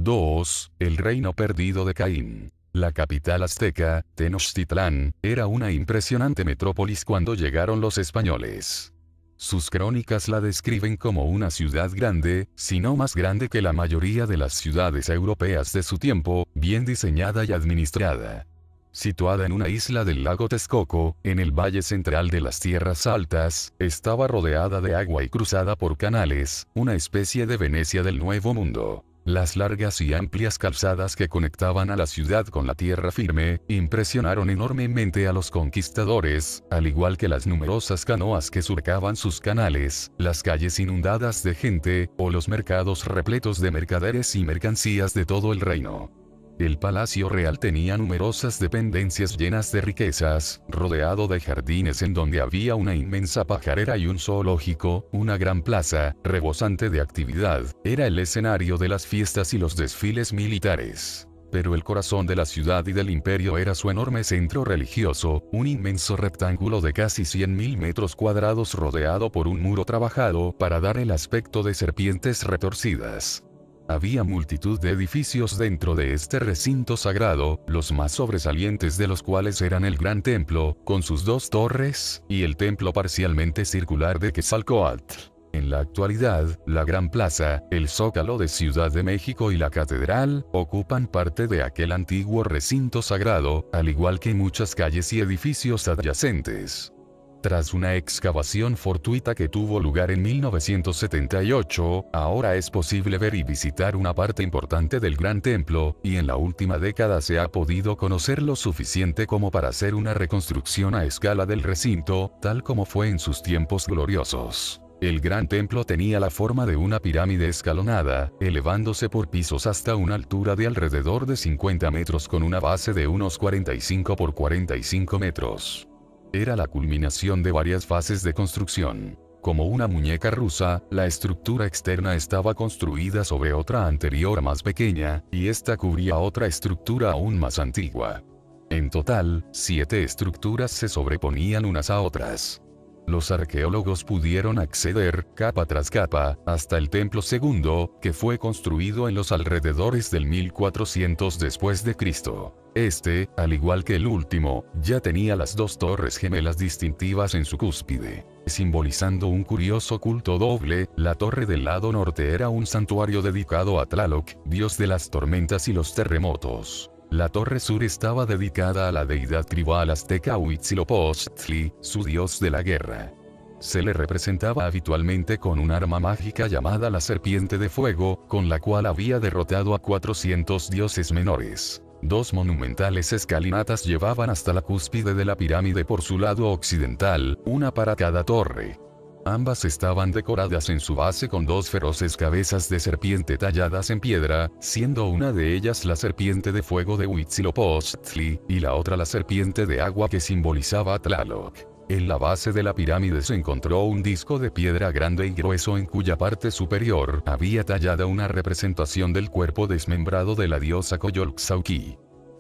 2. El reino perdido de Caín. La capital azteca, Tenochtitlán, era una impresionante metrópolis cuando llegaron los españoles. Sus crónicas la describen como una ciudad grande, si no más grande que la mayoría de las ciudades europeas de su tiempo, bien diseñada y administrada. Situada en una isla del lago Texcoco, en el valle central de las Tierras Altas, estaba rodeada de agua y cruzada por canales, una especie de Venecia del Nuevo Mundo. Las largas y amplias calzadas que conectaban a la ciudad con la tierra firme, impresionaron enormemente a los conquistadores, al igual que las numerosas canoas que surcaban sus canales, las calles inundadas de gente, o los mercados repletos de mercaderes y mercancías de todo el reino. El palacio real tenía numerosas dependencias llenas de riquezas, rodeado de jardines en donde había una inmensa pajarera y un zoológico, una gran plaza, rebosante de actividad, era el escenario de las fiestas y los desfiles militares. Pero el corazón de la ciudad y del imperio era su enorme centro religioso, un inmenso rectángulo de casi 100.000 metros cuadrados rodeado por un muro trabajado para dar el aspecto de serpientes retorcidas. Había multitud de edificios dentro de este recinto sagrado, los más sobresalientes de los cuales eran el Gran Templo, con sus 2 torres, y el templo parcialmente circular de Quetzalcóatl. En la actualidad, la Gran Plaza, el Zócalo de Ciudad de México y la Catedral, ocupan parte de aquel antiguo recinto sagrado, al igual que muchas calles y edificios adyacentes. Tras una excavación fortuita que tuvo lugar en 1978, ahora es posible ver y visitar una parte importante del Gran Templo, y en la última década se ha podido conocer lo suficiente como para hacer una reconstrucción a escala del recinto, tal como fue en sus tiempos gloriosos. El Gran Templo tenía la forma de una pirámide escalonada, elevándose por pisos hasta una altura de alrededor de 50 metros con una base de unos 45 por 45 metros. Era la culminación de varias fases de construcción. Como una muñeca rusa, la estructura externa estaba construida sobre otra anterior más pequeña, y esta cubría otra estructura aún más antigua. En total, 7 estructuras se sobreponían unas a otras. Los arqueólogos pudieron acceder, capa tras capa, hasta el templo segundo, que fue construido en los alrededores del 1400 después de Cristo. Este, al igual que el último, ya tenía las 2 torres gemelas distintivas en su cúspide. Simbolizando un curioso culto doble, la torre del lado norte era un santuario dedicado a Tlaloc, dios de las tormentas y los terremotos. La torre sur estaba dedicada a la deidad tribal azteca Huitzilopochtli, su dios de la guerra. Se le representaba habitualmente con un arma mágica llamada la serpiente de fuego, con la cual había derrotado a 400 dioses menores. 2 monumentales escalinatas llevaban hasta la cúspide de la pirámide por su lado occidental, una para cada torre. Ambas estaban decoradas en su base con 2 feroces cabezas de serpiente talladas en piedra, siendo una de ellas la serpiente de fuego de Huitzilopochtli, y la otra la serpiente de agua que simbolizaba a Tlaloc. En la base de la pirámide se encontró un disco de piedra grande y grueso en cuya parte superior había tallada una representación del cuerpo desmembrado de la diosa Coyolxauhqui.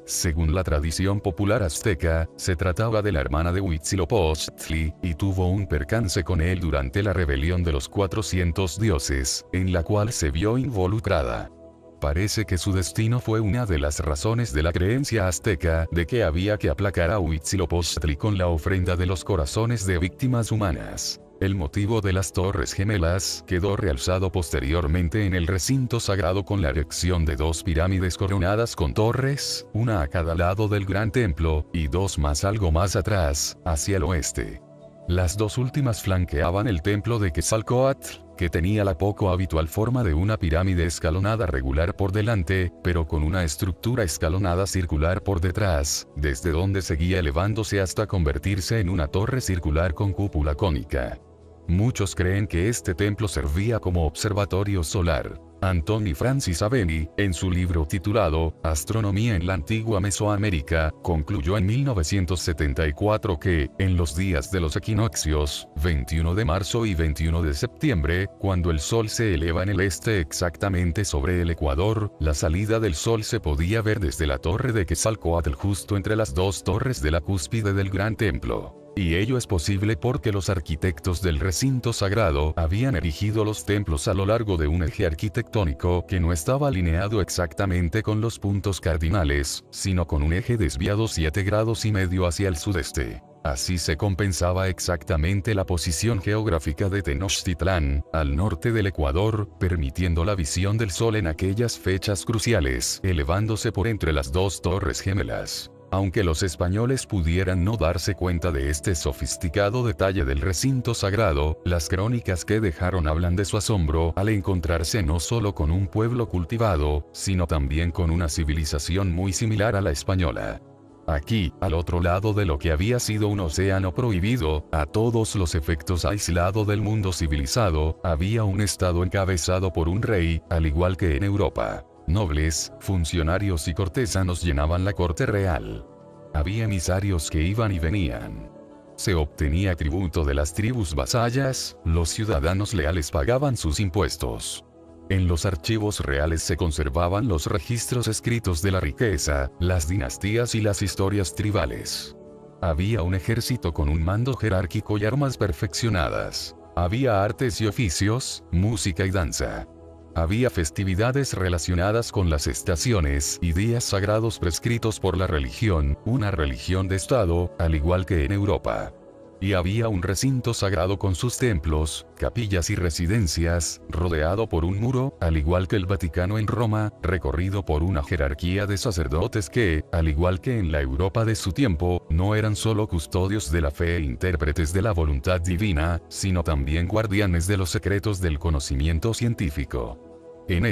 Según la tradición popular azteca, se trataba de la hermana de Huitzilopochtli, y tuvo un percance con él durante la rebelión de los 400 dioses, en la cual se vio involucrada. Parece que su destino fue una de las razones de la creencia azteca de que había que aplacar a Huitzilopochtli con la ofrenda de los corazones de víctimas humanas. El motivo de las torres gemelas quedó realzado posteriormente en el recinto sagrado con la erección de 2 pirámides coronadas con torres, una a cada lado del gran templo, y 2 más algo más atrás, hacia el oeste. Las 2 últimas flanqueaban el templo de Quetzalcóatl, que tenía la poco habitual forma de una pirámide escalonada regular por delante, pero con una estructura escalonada circular por detrás, desde donde seguía elevándose hasta convertirse en una torre circular con cúpula cónica. Muchos creen que este templo servía como observatorio solar. Anthony Francis Aveni, en su libro titulado Astronomía en la Antigua Mesoamérica, concluyó en 1974 que, en los días de los equinoccios, 21 de marzo y 21 de septiembre, cuando el sol se eleva en el este exactamente sobre el ecuador, la salida del sol se podía ver desde la torre de Quetzalcóatl justo entre las 2 torres de la cúspide del gran templo. Y ello es posible porque los arquitectos del recinto sagrado habían erigido los templos a lo largo de un eje arquitectónico que no estaba alineado exactamente con los puntos cardinales, sino con un eje desviado 7 grados y medio hacia el sudeste. Así se compensaba exactamente la posición geográfica de Tenochtitlán, al norte del Ecuador, permitiendo la visión del sol en aquellas fechas cruciales, elevándose por entre las dos torres gemelas. Aunque los españoles pudieran no darse cuenta de este sofisticado detalle del recinto sagrado, las crónicas que dejaron hablan de su asombro al encontrarse no solo con un pueblo cultivado, sino también con una civilización muy similar a la española. Aquí, al otro lado de lo que había sido un océano prohibido, a todos los efectos aislado del mundo civilizado, había un estado encabezado por un rey, al igual que en Europa. Nobles, funcionarios y cortesanos llenaban la corte real. Había emisarios que iban y venían. Se obtenía tributo de las tribus vasallas, los ciudadanos leales pagaban sus impuestos. En los archivos reales se conservaban los registros escritos de la riqueza, las dinastías y las historias tribales. Había un ejército con un mando jerárquico y armas perfeccionadas. Había artes y oficios, música y danza. Había festividades relacionadas con las estaciones y días sagrados prescritos por la religión, una religión de Estado, al igual que en Europa. Y había un recinto sagrado con sus templos, capillas y residencias, rodeado por un muro, al igual que el Vaticano en Roma, recorrido por una jerarquía de sacerdotes que, al igual que en la Europa de su tiempo, no eran solo custodios de la fe e intérpretes de la voluntad divina, sino también guardianes de los secretos del conocimiento científico. En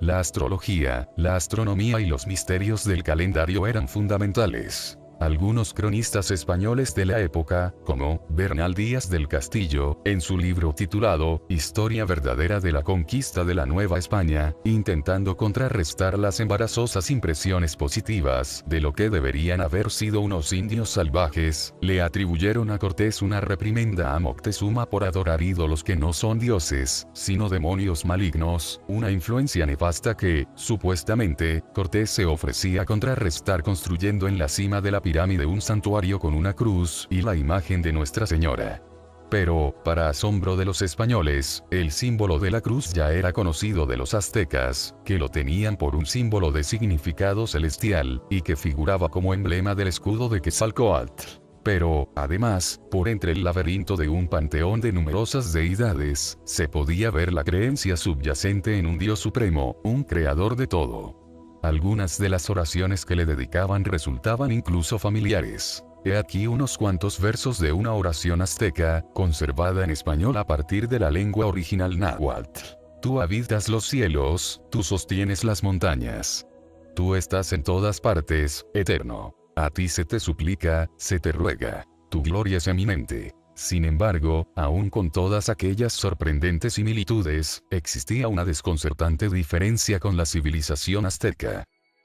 la astrología, la astronomía y los misterios del calendario eran fundamentales. Algunos cronistas españoles de la época, como Bernal Díaz del Castillo, en su libro titulado Historia verdadera de la conquista de la Nueva España, intentando contrarrestar las embarazosas impresiones positivas de lo que deberían haber sido unos indios salvajes, le atribuyeron a Cortés una reprimenda a Moctezuma por adorar ídolos que no son dioses, sino demonios malignos, una influencia nefasta que, supuestamente, Cortés se ofrecía a contrarrestar construyendo en la cima de la pirámide un santuario con una cruz y la imagen de Nuestra Señora. Pero, para asombro de los españoles, el símbolo de la cruz ya era conocido de los aztecas, que lo tenían por un símbolo de significado celestial, y que figuraba como emblema del escudo de Quetzalcóatl. Pero, además, por entre el laberinto de un panteón de numerosas deidades, se podía ver la creencia subyacente en un Dios supremo, un creador de todo. Algunas de las oraciones que le dedicaban resultaban incluso familiares. He aquí unos cuantos versos de una oración azteca, conservada en español a partir de la lengua original náhuatl. Tú habitas los cielos, tú sostienes las montañas. Tú estás en todas partes, eterno. A ti se te suplica, se te ruega. Tu gloria es eminente. Sin embargo, aún con todas aquellas sorprendentes similitudes, existía una desconcertante diferencia con la civilización azteca.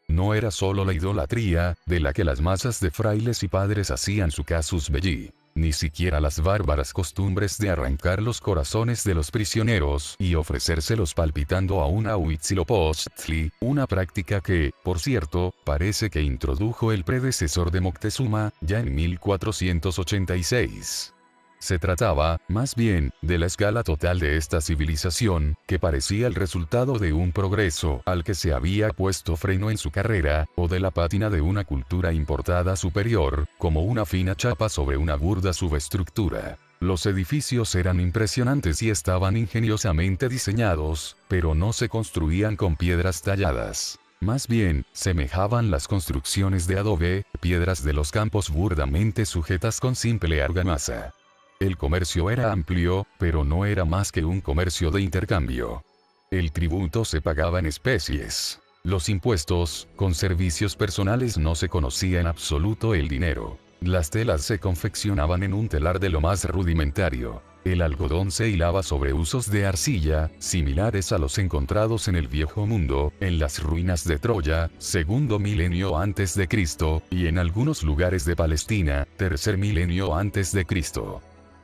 No era solo la idolatría, de la que las masas de frailes y padres hacían su casus belli, ni siquiera las bárbaras costumbres de arrancar los corazones de los prisioneros y ofrecérselos palpitando a una Huitzilopochtli, una práctica que, por cierto, parece que introdujo el predecesor de Moctezuma, ya en 1486. Se trataba, más bien, de la escala total de esta civilización, que parecía el resultado de un progreso al que se había puesto freno en su carrera, o de la pátina de una cultura importada superior, como una fina chapa sobre una burda subestructura. Los edificios eran impresionantes y estaban ingeniosamente diseñados, pero no se construían con piedras talladas. Más bien, semejaban las construcciones de adobe, piedras de los campos burdamente sujetas con simple argamasa. El comercio era amplio, pero no era más que un comercio de intercambio. El tributo se pagaba en especies. Los impuestos, con servicios personales no se conocía en absoluto el dinero. Las telas se confeccionaban en un telar de lo más rudimentario. El algodón se hilaba sobre usos de arcilla, similares a los encontrados en el Viejo Mundo, en las ruinas de Troya, segundo milenio antes de Cristo, y en algunos lugares de Palestina, tercer milenio antes de Cristo.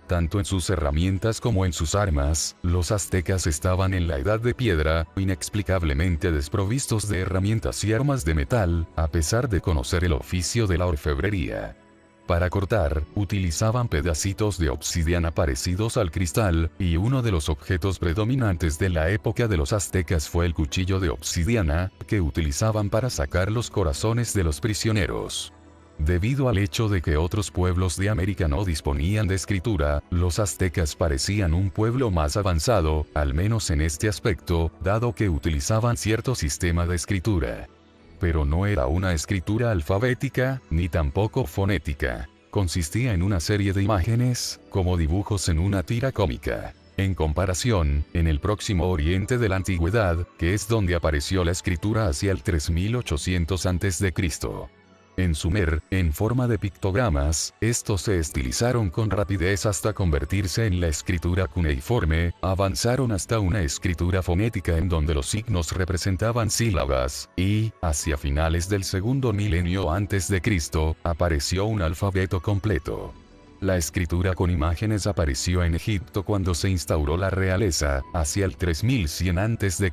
Tanto en sus herramientas como en sus armas, los aztecas estaban en la edad de piedra, inexplicablemente desprovistos de herramientas y armas de metal, a pesar de conocer el oficio de la orfebrería. Para cortar, utilizaban pedacitos de obsidiana parecidos al cristal, y uno de los objetos predominantes de la época de los aztecas fue el cuchillo de obsidiana, que utilizaban para sacar los corazones de los prisioneros. Debido al hecho de que otros pueblos de América no disponían de escritura, los aztecas parecían un pueblo más avanzado, al menos en este aspecto, dado que utilizaban cierto sistema de escritura. Pero no era una escritura alfabética, ni tampoco fonética. Consistía en una serie de imágenes, como dibujos en una tira cómica. En comparación, en el Próximo Oriente de la Antigüedad, que es donde apareció la escritura hacia el 3800 a.C. En Sumer, en forma de pictogramas, estos se estilizaron con rapidez hasta convertirse en la escritura cuneiforme, avanzaron hasta una escritura fonética en donde los signos representaban sílabas, y, hacia finales del segundo milenio antes de Cristo, apareció un alfabeto completo. La escritura con imágenes apareció en Egipto cuando se instauró la realeza, hacia el 3100 a.C.,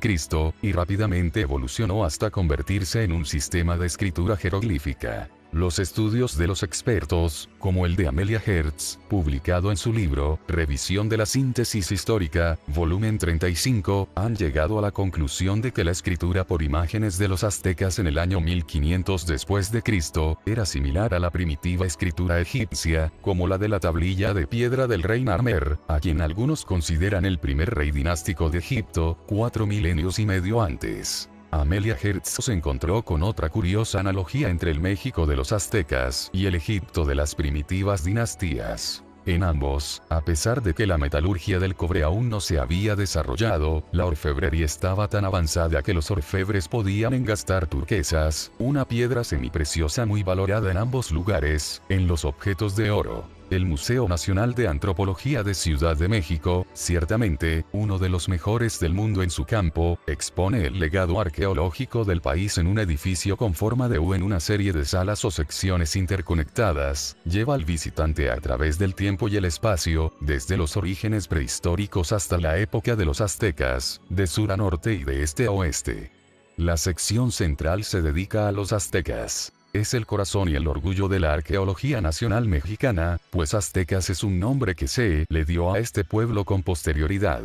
y rápidamente evolucionó hasta convertirse en un sistema de escritura jeroglífica. Los estudios de los expertos, como el de Amelia Hertz, publicado en su libro, Revisión de la Síntesis Histórica, volumen 35, han llegado a la conclusión de que la escritura por imágenes de los aztecas en el año 1500 después de Cristo, era similar a la primitiva escritura egipcia, como la de la tablilla de piedra del rey Narmer, a quien algunos consideran el primer rey dinástico de Egipto, 4 milenios y medio antes. Amelia Hertz se encontró con otra curiosa analogía entre el México de los aztecas y el Egipto de las primitivas dinastías. En ambos, a pesar de que la metalurgia del cobre aún no se había desarrollado, la orfebrería estaba tan avanzada que los orfebres podían engastar turquesas, una piedra semipreciosa muy valorada en ambos lugares, en los objetos de oro. El Museo Nacional de Antropología de Ciudad de México, ciertamente, uno de los mejores del mundo en su campo, expone el legado arqueológico del país en un edificio con forma de U en una serie de salas o secciones interconectadas, lleva al visitante a través del tiempo y el espacio, desde los orígenes prehistóricos hasta la época de los aztecas, de sur a norte y de este a oeste. La sección central se dedica a los aztecas. Es el corazón y el orgullo de la arqueología nacional mexicana, pues aztecas es un nombre que se le dio a este pueblo con posterioridad.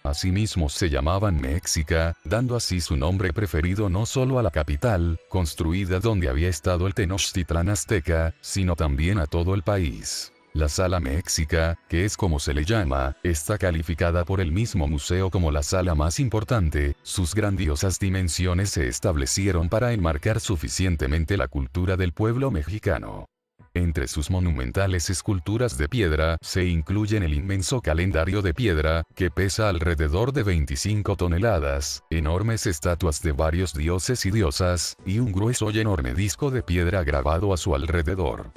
Asimismo se llamaban Méxica, dando así su nombre preferido no solo a la capital, construida donde había estado el Tenochtitlán azteca, sino también a todo el país. La Sala Méxica, que es como se le llama, está calificada por el mismo museo como la sala más importante. Sus grandiosas dimensiones se establecieron para enmarcar suficientemente la cultura del pueblo mexicano. Entre sus monumentales esculturas de piedra se incluyen el inmenso calendario de piedra, que pesa alrededor de 25 toneladas, enormes estatuas de varios dioses y diosas, y un grueso y enorme disco de piedra grabado a su alrededor.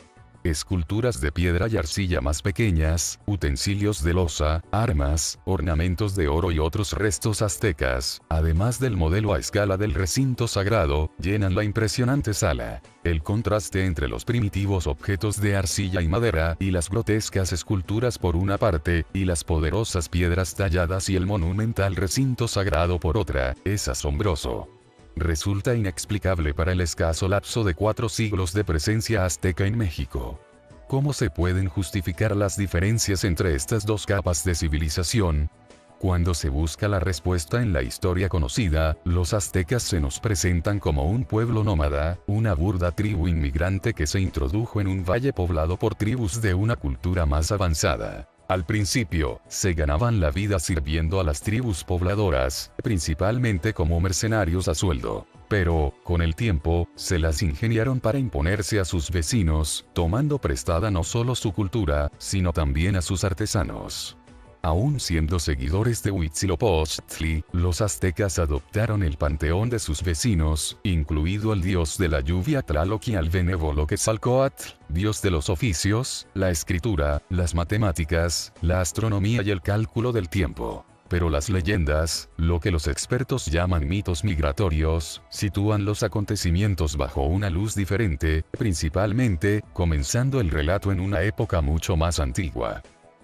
Esculturas de piedra y arcilla más pequeñas, utensilios de loza, armas, ornamentos de oro y otros restos aztecas, además del modelo a escala del recinto sagrado, llenan la impresionante sala. El contraste entre los primitivos objetos de arcilla y madera y las grotescas esculturas por una parte, y las poderosas piedras talladas y el monumental recinto sagrado por otra, es asombroso. Resulta inexplicable para el escaso lapso de 4 siglos de presencia azteca en México. ¿Cómo se pueden justificar las diferencias entre estas dos capas de civilización? Cuando se busca la respuesta en la historia conocida, los aztecas se nos presentan como un pueblo nómada, una burda tribu inmigrante que se introdujo en un valle poblado por tribus de una cultura más avanzada. Al principio, se ganaban la vida sirviendo a las tribus pobladoras, principalmente como mercenarios a sueldo. Pero, con el tiempo, se las ingeniaron para imponerse a sus vecinos, tomando prestada no solo su cultura, sino también a sus artesanos. Aún siendo seguidores de Huitzilopochtli, los aztecas adoptaron el panteón de sus vecinos, incluido el dios de la lluvia Tlaloc y al benévolo Quetzalcóatl, dios de los oficios, la escritura, las matemáticas, la astronomía y el cálculo del tiempo. Pero las leyendas, lo que los expertos llaman mitos migratorios, sitúan los acontecimientos bajo una luz diferente, principalmente, comenzando el relato en una época mucho más antigua.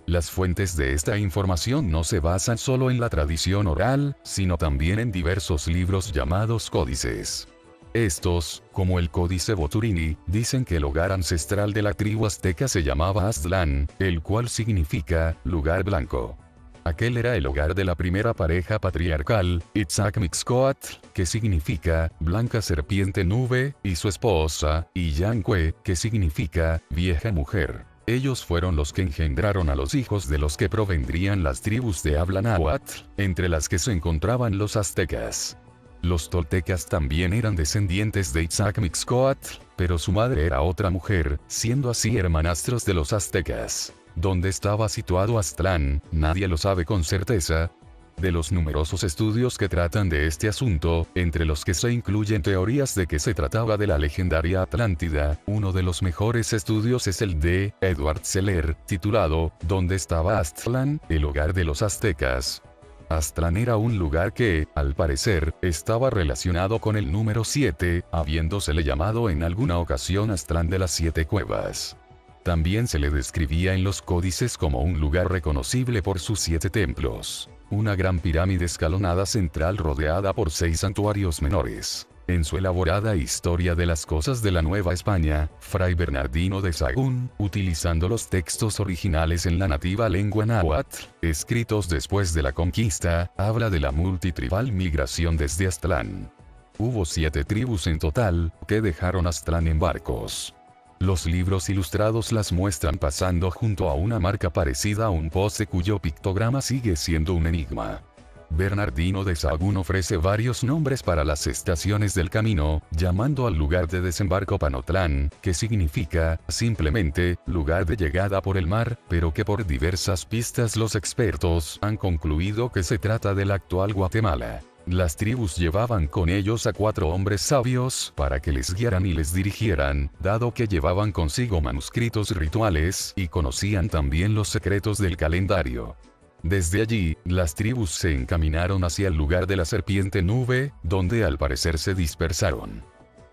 Las fuentes de esta información no se basan solo en la tradición oral, sino también en diversos libros llamados códices. Estos, como el Códice Boturini, dicen que el hogar ancestral de la tribu azteca se llamaba Aztlán, el cual significa lugar blanco. Aquel era el hogar de la primera pareja patriarcal, Itzamixcoatl, que significa blanca serpiente nube, y su esposa, Iyanque, que significa vieja mujer. Ellos fueron los que engendraron a los hijos de los que provendrían las tribus de habla náhuatl, entre las que se encontraban los aztecas. Los toltecas también eran descendientes de Itzamixcoatl, pero su madre era otra mujer, siendo así hermanastros de los aztecas. ¿Dónde estaba situado Aztlán? Nadie lo sabe con certeza. De los numerosos estudios que tratan de este asunto, entre los que se incluyen teorías de que se trataba de la legendaria Atlántida, uno de los mejores estudios es el de Edward Seller, titulado ¿Dónde estaba Aztlán, el hogar de los aztecas? Aztlán era un lugar que, al parecer, estaba relacionado con el número 7, habiéndosele llamado en alguna ocasión Aztlán de las 7 cuevas. También se le describía en los códices como un lugar reconocible por sus 7 templos. Una gran pirámide escalonada central rodeada por 6 santuarios menores. En su elaborada Historia de las Cosas de la Nueva España, Fray Bernardino de Sahagún, utilizando los textos originales en la nativa lengua náhuatl, escritos después de la conquista, habla de la multitribal migración desde Aztlán. Hubo 7 tribus en total, que dejaron Aztlán en barcos. Los libros ilustrados las muestran pasando junto a una marca parecida a un poste cuyo pictograma sigue siendo un enigma. Bernardino de Sahagún ofrece varios nombres para las estaciones del camino, llamando al lugar de desembarco Panotlán, que significa, simplemente, lugar de llegada por el mar, pero que por diversas pistas los expertos han concluido que se trata del actual Guatemala. Las tribus llevaban con ellos a 4 hombres sabios para que les guiaran y les dirigieran, dado que llevaban consigo manuscritos rituales y conocían también los secretos del calendario. Desde allí, las tribus se encaminaron hacia el lugar de la serpiente nube, donde al parecer se dispersaron.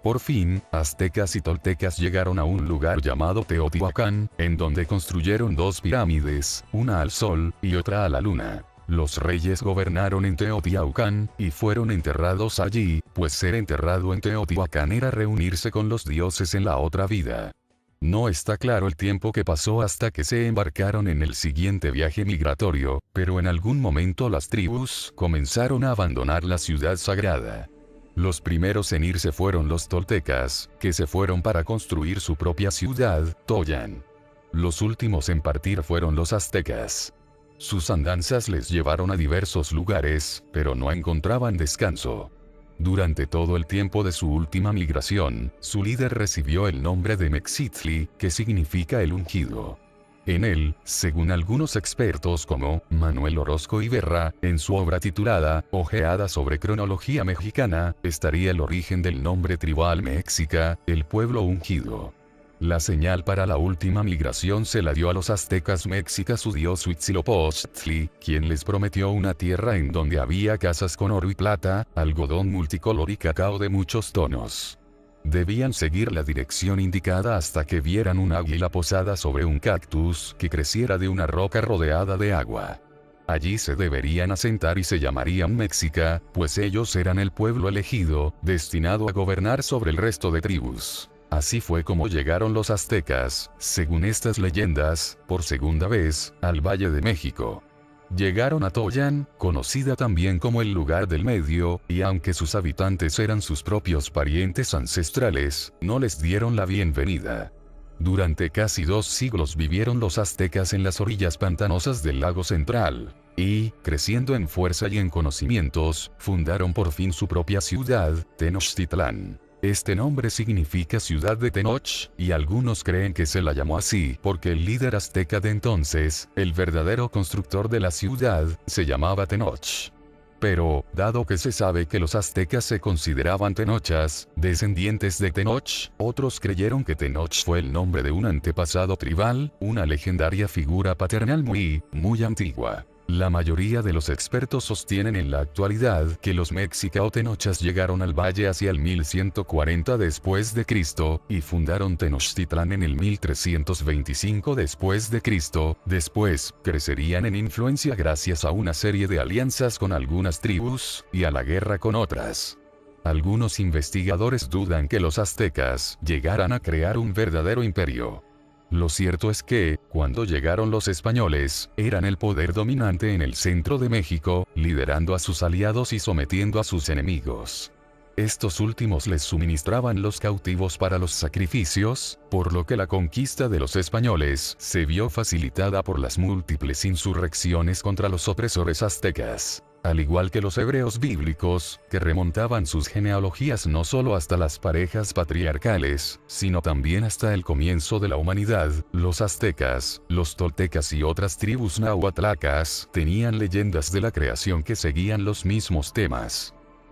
Por fin, aztecas y toltecas llegaron a un lugar llamado Teotihuacán, en donde construyeron 2 pirámides, una al sol y otra a la luna. Los reyes gobernaron en Teotihuacán, y fueron enterrados allí, pues ser enterrado en Teotihuacán era reunirse con los dioses en la otra vida. No está claro el tiempo que pasó hasta que se embarcaron en el siguiente viaje migratorio, pero en algún momento las tribus comenzaron a abandonar la ciudad sagrada. Los primeros en irse fueron los toltecas, que se fueron para construir su propia ciudad, Toyan. Los últimos en partir fueron los aztecas. Sus andanzas les llevaron a diversos lugares, pero no encontraban descanso. Durante todo el tiempo de su última migración, su líder recibió el nombre de Mexitli, que significa el ungido. En él, según algunos expertos como Manuel Orozco Iberra, en su obra titulada Ojeada sobre cronología mexicana, estaría el origen del nombre tribal Mexica, el pueblo ungido. La señal para la última migración se la dio a los aztecas mexicas su dios Huitzilopochtli, quien les prometió una tierra en donde había casas con oro y plata, algodón multicolor y cacao de muchos tonos. Debían seguir la dirección indicada hasta que vieran un águila posada sobre un cactus que creciera de una roca rodeada de agua. Allí se deberían asentar y se llamarían Mexica, pues ellos eran el pueblo elegido, destinado a gobernar sobre el resto de tribus. Así fue como llegaron los aztecas, según estas leyendas, por segunda vez, al Valle de México. Llegaron a Toyan, conocida también como el lugar del medio, y aunque sus habitantes eran sus propios parientes ancestrales, no les dieron la bienvenida. Durante casi 2 siglos vivieron los aztecas en las orillas pantanosas del lago central, y, creciendo en fuerza y en conocimientos, fundaron por fin su propia ciudad, Tenochtitlán. Este nombre significa ciudad de Tenoch, y algunos creen que se la llamó así porque el líder azteca de entonces, el verdadero constructor de la ciudad, se llamaba Tenoch. Pero, dado que se sabe que los aztecas se consideraban tenochas, descendientes de Tenoch, otros creyeron que Tenoch fue el nombre de un antepasado tribal, una legendaria figura paternal muy antigua. La mayoría de los expertos sostienen en la actualidad que los mexica o tenochas llegaron al valle hacia el 1140 después de Cristo, y fundaron Tenochtitlán en el 1325 después de Cristo. Después, crecerían en influencia gracias a una serie de alianzas con algunas tribus, y a la guerra con otras. Algunos investigadores dudan que los aztecas llegaran a crear un verdadero imperio. Lo cierto es que, cuando llegaron los españoles, eran el poder dominante en el centro de México, liderando a sus aliados y sometiendo a sus enemigos. Estos últimos les suministraban los cautivos para los sacrificios, por lo que la conquista de los españoles se vio facilitada por las múltiples insurrecciones contra los opresores aztecas. Al igual que los hebreos bíblicos, que remontaban sus genealogías no solo hasta las parejas patriarcales, sino también hasta el comienzo de la humanidad, los aztecas, los toltecas y otras tribus nahuatlacas tenían leyendas de la creación que seguían los mismos temas.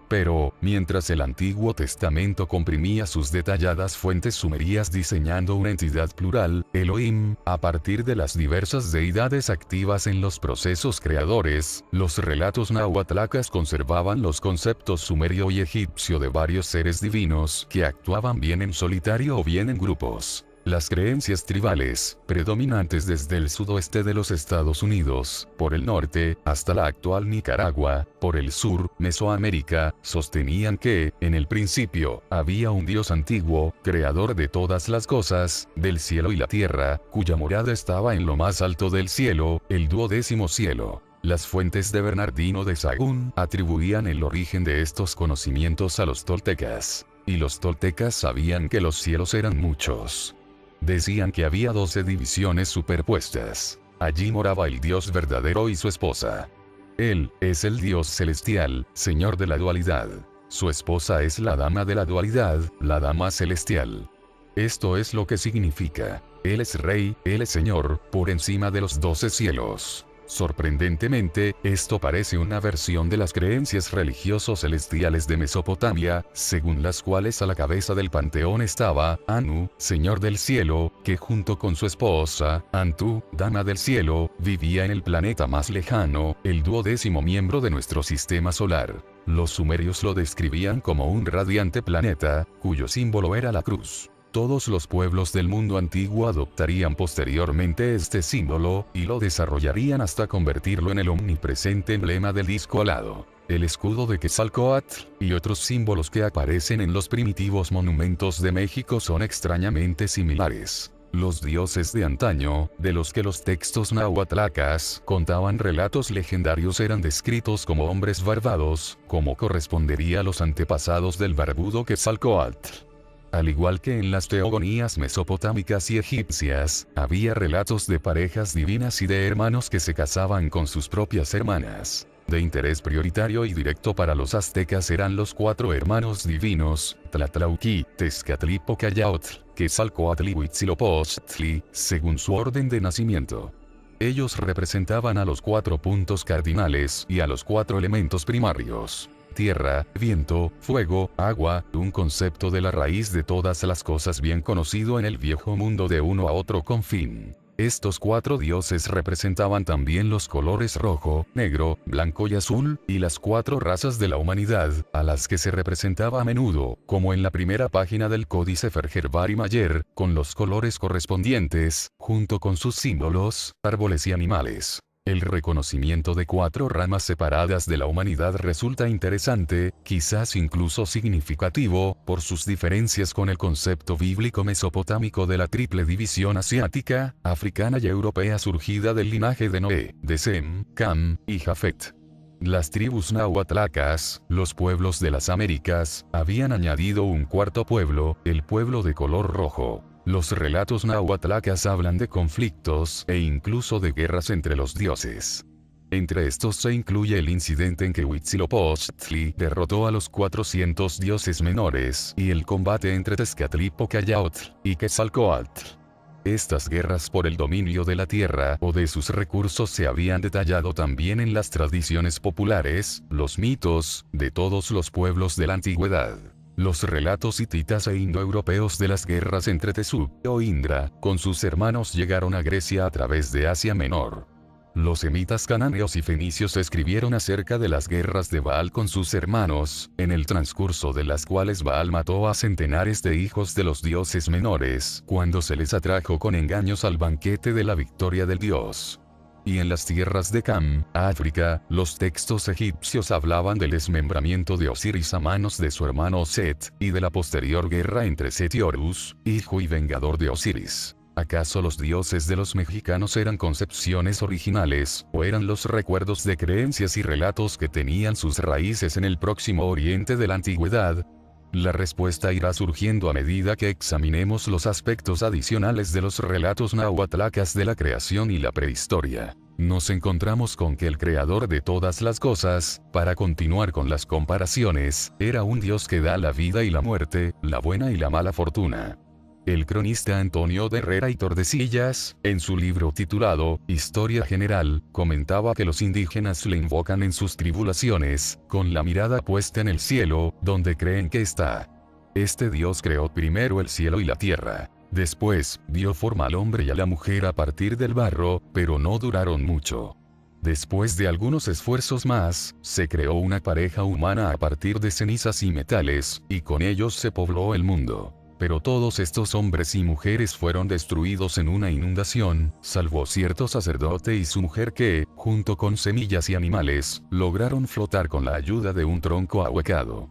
Pero, mientras el Antiguo Testamento comprimía sus detalladas fuentes sumerias diseñando una entidad plural, Elohim, a partir de las diversas deidades activas en los procesos creadores, los relatos nahuatlacas conservaban los conceptos sumerio y egipcio de varios seres divinos que actuaban bien en solitario o bien en grupos. Las creencias tribales, predominantes desde el sudoeste de los Estados Unidos, por el norte, hasta la actual Nicaragua, por el sur, Mesoamérica, sostenían que, en el principio, había un Dios antiguo, creador de todas las cosas, del cielo y la tierra, cuya morada estaba en lo más alto del cielo, el 12º cielo. Las fuentes de Bernardino de Sahagún atribuían el origen de estos conocimientos a los toltecas. Y los toltecas sabían que los cielos eran muchos. Decían que había 12 divisiones superpuestas. Allí moraba el Dios verdadero y su esposa. Él es el Dios celestial, Señor de la dualidad. Su esposa es la dama de la dualidad, la dama celestial. Esto es lo que significa. Él es Rey, Él es Señor, por encima de los 12 cielos. Sorprendentemente, esto parece una versión de las creencias religiosos celestiales de Mesopotamia, según las cuales a la cabeza del panteón estaba Anu, Señor del cielo, que junto con su esposa, Antu, Dama del cielo, vivía en el planeta más lejano, el 12º miembro de nuestro sistema solar. Los sumerios lo describían como un radiante planeta, cuyo símbolo era la cruz. Todos los pueblos del mundo antiguo adoptarían posteriormente este símbolo, y lo desarrollarían hasta convertirlo en el omnipresente emblema del disco alado. El escudo de Quetzalcóatl, y otros símbolos que aparecen en los primitivos monumentos de México son extrañamente similares. Los dioses de antaño, de los que los textos nahuatlacas contaban relatos legendarios, eran descritos como hombres barbados, como correspondería a los antepasados del barbudo Quetzalcóatl. Al igual que en las teogonías mesopotámicas y egipcias, había relatos de parejas divinas y de hermanos que se casaban con sus propias hermanas. De interés prioritario y directo para los aztecas eran los 4 hermanos divinos, Tlatlauqui, Tezcatlipocayaotl, Quetzalcóatl y Huitzilopochtli, según su orden de nacimiento. Ellos representaban a los 4 puntos cardinales y a los 4 elementos primarios. Tierra, viento, fuego, agua, un concepto de la raíz de todas las cosas bien conocido en el viejo mundo de uno a otro confín. Estos 4 dioses representaban también los colores rojo, negro, blanco y azul, y las 4 razas de la humanidad, a las que se representaba a menudo, como en la primera página del Códice Ferger-Bari Mayer, con los colores correspondientes, junto con sus símbolos, árboles y animales. El reconocimiento de 4 ramas separadas de la humanidad resulta interesante, quizás incluso significativo, por sus diferencias con el concepto bíblico mesopotámico de la triple división asiática, africana y europea surgida del linaje de Noé, de Sem, Cam y Jafet. Las tribus nahuatlacas, los pueblos de las Américas, habían añadido un 4º pueblo, el pueblo de color rojo. Los relatos nahuatlacas hablan de conflictos e incluso de guerras entre los dioses. Entre estos se incluye el incidente en que Huitzilopochtli derrotó a los 400 dioses menores y el combate entre Tezcatlipocayaotl y Quetzalcóatl. Estas guerras por el dominio de la tierra o de sus recursos se habían detallado también en las tradiciones populares, los mitos, de todos los pueblos de la antigüedad. Los relatos hititas e indoeuropeos de las guerras entre Tesub o Indra, con sus hermanos llegaron a Grecia a través de Asia Menor. Los semitas cananeos y fenicios escribieron acerca de las guerras de Baal con sus hermanos, en el transcurso de las cuales Baal mató a centenares de hijos de los dioses menores, cuando se les atrajo con engaños al banquete de la victoria del dios. y en las tierras de Cam, África, los textos egipcios hablaban del desmembramiento de Osiris a manos de su hermano Set, y de la posterior guerra entre Set y Horus, hijo y vengador de Osiris. ¿Acaso los dioses de los mexicanos eran concepciones originales, o eran los recuerdos de creencias y relatos que tenían sus raíces en el próximo oriente de la antigüedad? La respuesta irá surgiendo a medida que examinemos los aspectos adicionales de los relatos nahuatlacas de la creación y la prehistoria. Nos encontramos con que el creador de todas las cosas, para continuar con las comparaciones, era un dios que da la vida y la muerte, la buena y la mala fortuna. El cronista Antonio de Herrera y Tordesillas, en su libro titulado Historia General, comentaba que los indígenas le invocan en sus tribulaciones, con la mirada puesta en el cielo, donde creen que está. Este Dios creó primero el cielo y la tierra. Después, dio forma al hombre y a la mujer a partir del barro, pero no duraron mucho. Después de algunos esfuerzos más, se creó una pareja humana a partir de cenizas y metales, y con ellos se pobló el mundo. Pero todos estos hombres y mujeres fueron destruidos en una inundación, salvo cierto sacerdote y su mujer que, junto con semillas y animales, lograron flotar con la ayuda de un tronco ahuecado.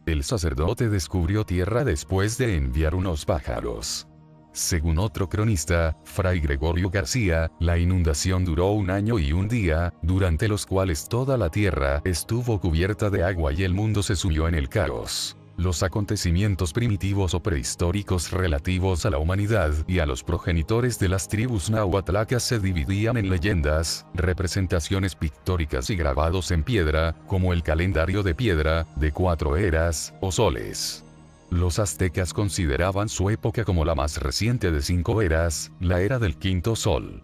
El sacerdote descubrió tierra después de enviar unos pájaros. Según otro cronista, Fray Gregorio García, la inundación duró 1 año y 1 día, durante los cuales toda la tierra estuvo cubierta de agua y el mundo se sumió en el caos. Los acontecimientos primitivos o prehistóricos relativos a la humanidad y a los progenitores de las tribus nahuatlacas se dividían en leyendas, representaciones pictóricas y grabados en piedra, como el calendario de piedra, de 4 eras, o soles. Los aztecas consideraban su época como la más reciente de 5 eras, la era del quinto sol.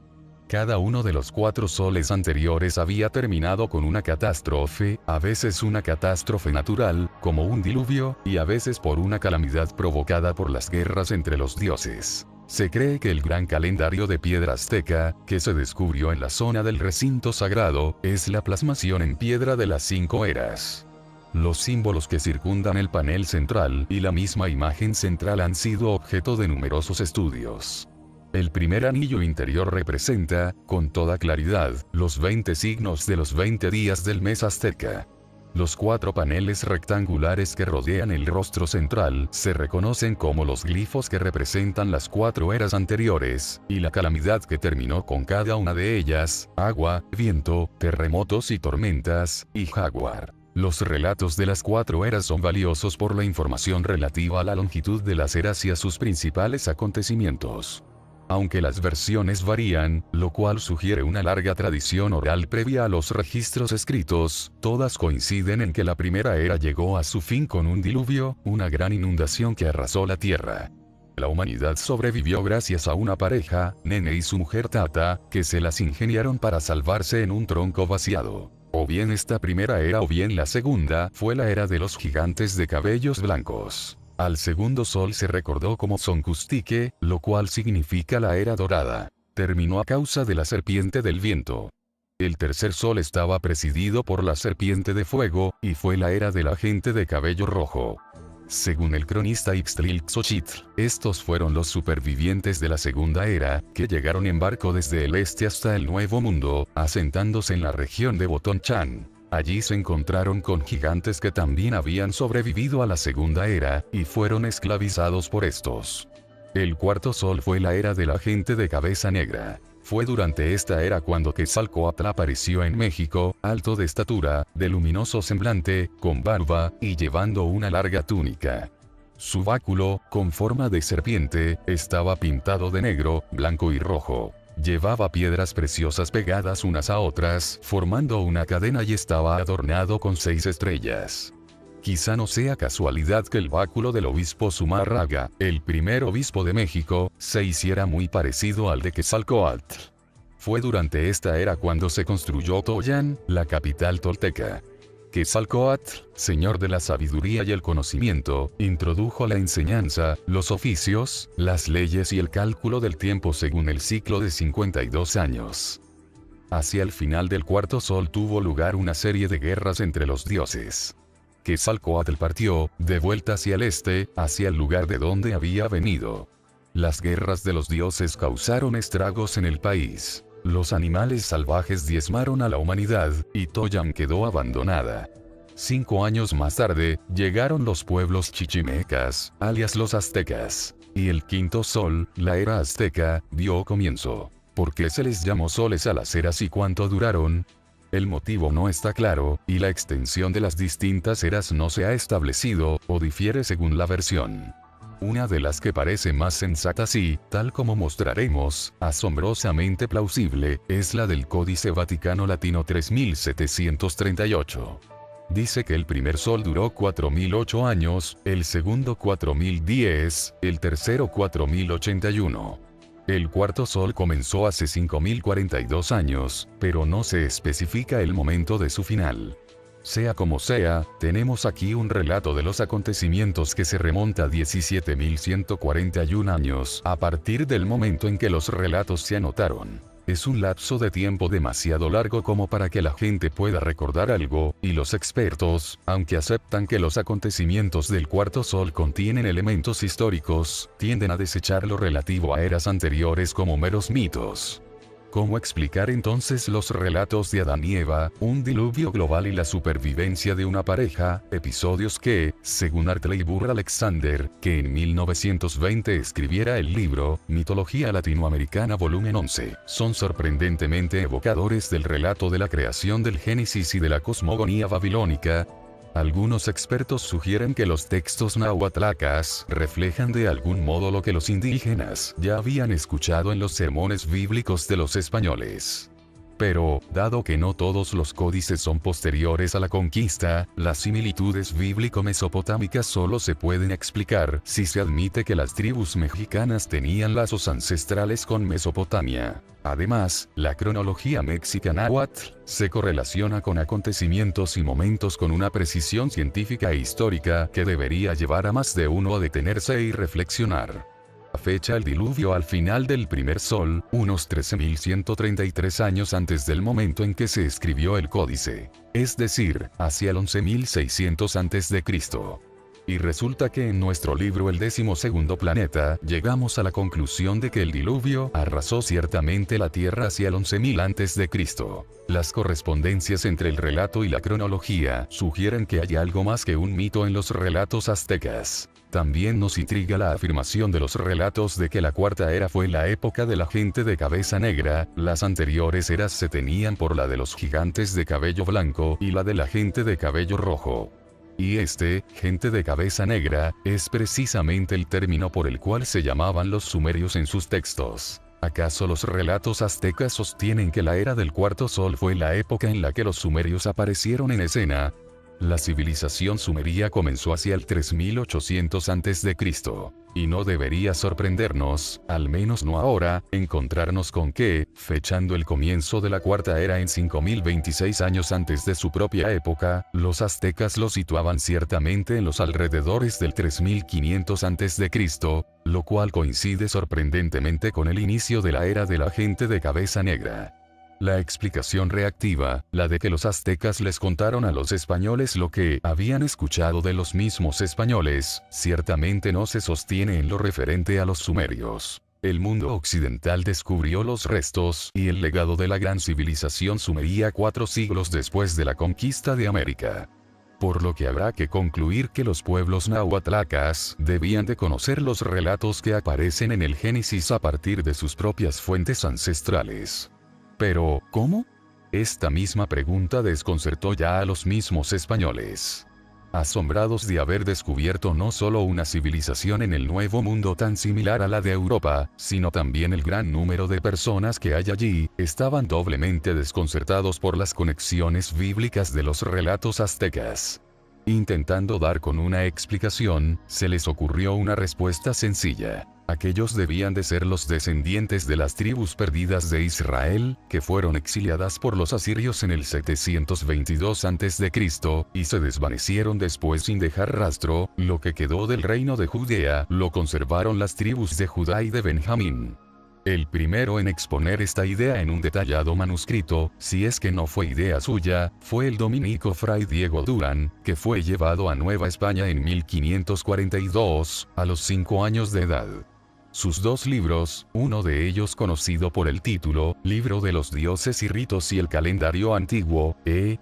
Cada uno de los 4 soles anteriores había terminado con una catástrofe, a veces una catástrofe natural, como un diluvio, y a veces por una calamidad provocada por las guerras entre los dioses. Se cree que el gran calendario de piedra azteca, que se descubrió en la zona del recinto sagrado, es la plasmación en piedra de las 5 eras. Los símbolos que circundan el panel central y la misma imagen central han sido objeto de numerosos estudios. El primer anillo interior representa, con toda claridad, los 20 signos de los 20 días del mes azteca. Los 4 paneles rectangulares que rodean el rostro central se reconocen como los glifos que representan las 4 eras anteriores, y la calamidad que terminó con cada una de ellas: agua, viento, terremotos y tormentas, y jaguar. Los relatos de las 4 eras son valiosos por la información relativa a la longitud de las eras y a sus principales acontecimientos. Aunque las versiones varían, lo cual sugiere una larga tradición oral previa a los registros escritos, todas coinciden en que la primera era llegó a su fin con un diluvio, una gran inundación que arrasó la tierra. La humanidad sobrevivió gracias a una pareja, Nene y su mujer Tata, que se las ingeniaron para salvarse en un tronco vaciado. O bien esta primera era o bien la segunda fue la era de los gigantes de cabellos blancos. Al segundo sol se recordó como Soncustique, lo cual significa la era dorada. Terminó a causa de la serpiente del viento. El tercer sol estaba presidido por la serpiente de fuego, y fue la era de la gente de cabello rojo. Según el cronista Ixtlilxochitl, estos fueron los supervivientes de la segunda era, que llegaron en barco desde el este hasta el Nuevo Mundo, asentándose en la región de Botonchan. Allí se encontraron con gigantes que también habían sobrevivido a la segunda era, y fueron esclavizados por estos. El cuarto sol fue la era de la gente de cabeza negra. Fue durante esta era cuando Quetzalcóatl apareció en México, alto de estatura, de luminoso semblante, con barba, y llevando una larga túnica. Su báculo, con forma de serpiente, estaba pintado de negro, blanco y rojo. Llevaba piedras preciosas pegadas unas a otras, formando una cadena, y estaba adornado con 6 estrellas. Quizá no sea casualidad que el báculo del obispo Zumárraga, el primer obispo de México, se hiciera muy parecido al de Quetzalcóatl. Fue durante esta era cuando se construyó Toyan, la capital tolteca. Quetzalcóatl, señor de la sabiduría y el conocimiento, introdujo la enseñanza, los oficios, las leyes y el cálculo del tiempo según el ciclo de 52 años. Hacia el final del cuarto sol tuvo lugar una serie de guerras entre los dioses. Quetzalcóatl partió, de vuelta hacia el este, hacia el lugar de donde había venido. Las guerras de los dioses causaron estragos en el país. los animales salvajes diezmaron a la humanidad, y Toyam quedó abandonada. 5 años más tarde, llegaron los pueblos chichimecas, alias los aztecas. Y el quinto sol, la era azteca, dio comienzo. ¿Por qué se les llamó soles a las eras y cuánto duraron? El motivo no está claro, y la extensión de las distintas eras no se ha establecido, o difiere según la versión. Una de las que parece más sensatas y, tal como mostraremos, asombrosamente plausible, es la del Códice Vaticano Latino 3738. Dice que el primer sol duró 4008 años, el segundo 4010, el tercero 4081. El cuarto sol comenzó hace 5042 años, pero no se especifica el momento de su final. Sea como sea, tenemos aquí un relato de los acontecimientos que se remonta a 17.141 años, a partir del momento en que los relatos se anotaron. Es un lapso de tiempo demasiado largo como para que la gente pueda recordar algo, y los expertos, aunque aceptan que los acontecimientos del cuarto sol contienen elementos históricos, tienden a desechar lo relativo a eras anteriores como meros mitos. ¿Cómo explicar entonces los relatos de Adán y Eva, un diluvio global y la supervivencia de una pareja, episodios que, según Hartley Burr Alexander, que en 1920 escribiera el libro, Mitología Latinoamericana volumen 11, son sorprendentemente evocadores del relato de la creación del Génesis y de la cosmogonía babilónica? Algunos expertos sugieren que los textos nahuatlacas reflejan de algún modo lo que los indígenas ya habían escuchado en los sermones bíblicos de los españoles. Pero, dado que no todos los códices son posteriores a la conquista, las similitudes bíblico-mesopotámicas solo se pueden explicar si se admite que las tribus mexicanas tenían lazos ancestrales con Mesopotamia. Además, la cronología mexica náhuatl se correlaciona con acontecimientos y momentos con una precisión científica e histórica que debería llevar a más de uno a detenerse y reflexionar. Fecha el diluvio al final del primer sol, unos 13.133 años antes del momento en que se escribió el códice, es decir, hacia el 11.600 a.C. Y resulta que en nuestro libro El 12º planeta, llegamos a la conclusión de que el diluvio arrasó ciertamente la Tierra hacia el 11.000 a.C. Las correspondencias entre el relato y la cronología sugieren que hay algo más que un mito en los relatos aztecas. También nos intriga la afirmación de los relatos de que la cuarta era fue la época de la gente de cabeza negra, las anteriores eras se tenían por la de los gigantes de cabello blanco y la de la gente de cabello rojo. Y gente de cabeza negra, es precisamente el término por el cual se llamaban los sumerios en sus textos. ¿Acaso los relatos aztecas sostienen que la era del cuarto sol fue la época en la que los sumerios aparecieron en escena? La civilización sumeria comenzó hacia el 3800 a.C., y no debería sorprendernos, al menos no ahora, encontrarnos con que, fechando el comienzo de la cuarta era en 5026 años antes de su propia época, los aztecas lo situaban ciertamente en los alrededores del 3500 a.C., lo cual coincide sorprendentemente con el inicio de la era de la gente de cabeza negra. La explicación reactiva, la de que los aztecas les contaron a los españoles lo que habían escuchado de los mismos españoles, ciertamente no se sostiene en lo referente a los sumerios. El mundo occidental descubrió los restos y el legado de la gran civilización sumeria 4 siglos después de la conquista de América. Por lo que habrá que concluir que los pueblos nahuatlacas debían de conocer los relatos que aparecen en el Génesis a partir de sus propias fuentes ancestrales. Pero, ¿cómo? Esta misma pregunta desconcertó ya a los mismos españoles. Asombrados de haber descubierto no solo una civilización en el Nuevo Mundo tan similar a la de Europa, sino también el gran número de personas que hay allí, estaban doblemente desconcertados por las conexiones bíblicas de los relatos aztecas. Intentando dar con una explicación, se les ocurrió una respuesta sencilla. Aquellos debían de ser los descendientes de las tribus perdidas de Israel, que fueron exiliadas por los asirios en el 722 a.C., y se desvanecieron después sin dejar rastro. Lo que quedó del reino de Judea, lo conservaron las tribus de Judá y de Benjamín. El primero en exponer esta idea en un detallado manuscrito, si es que no fue idea suya, fue el dominico fray Diego Durán, que fue llevado a Nueva España en 1542, a los 5 años de edad. Sus dos libros, uno de ellos conocido por el título, Libro de los Dioses y Ritos y el Calendario Antiguo,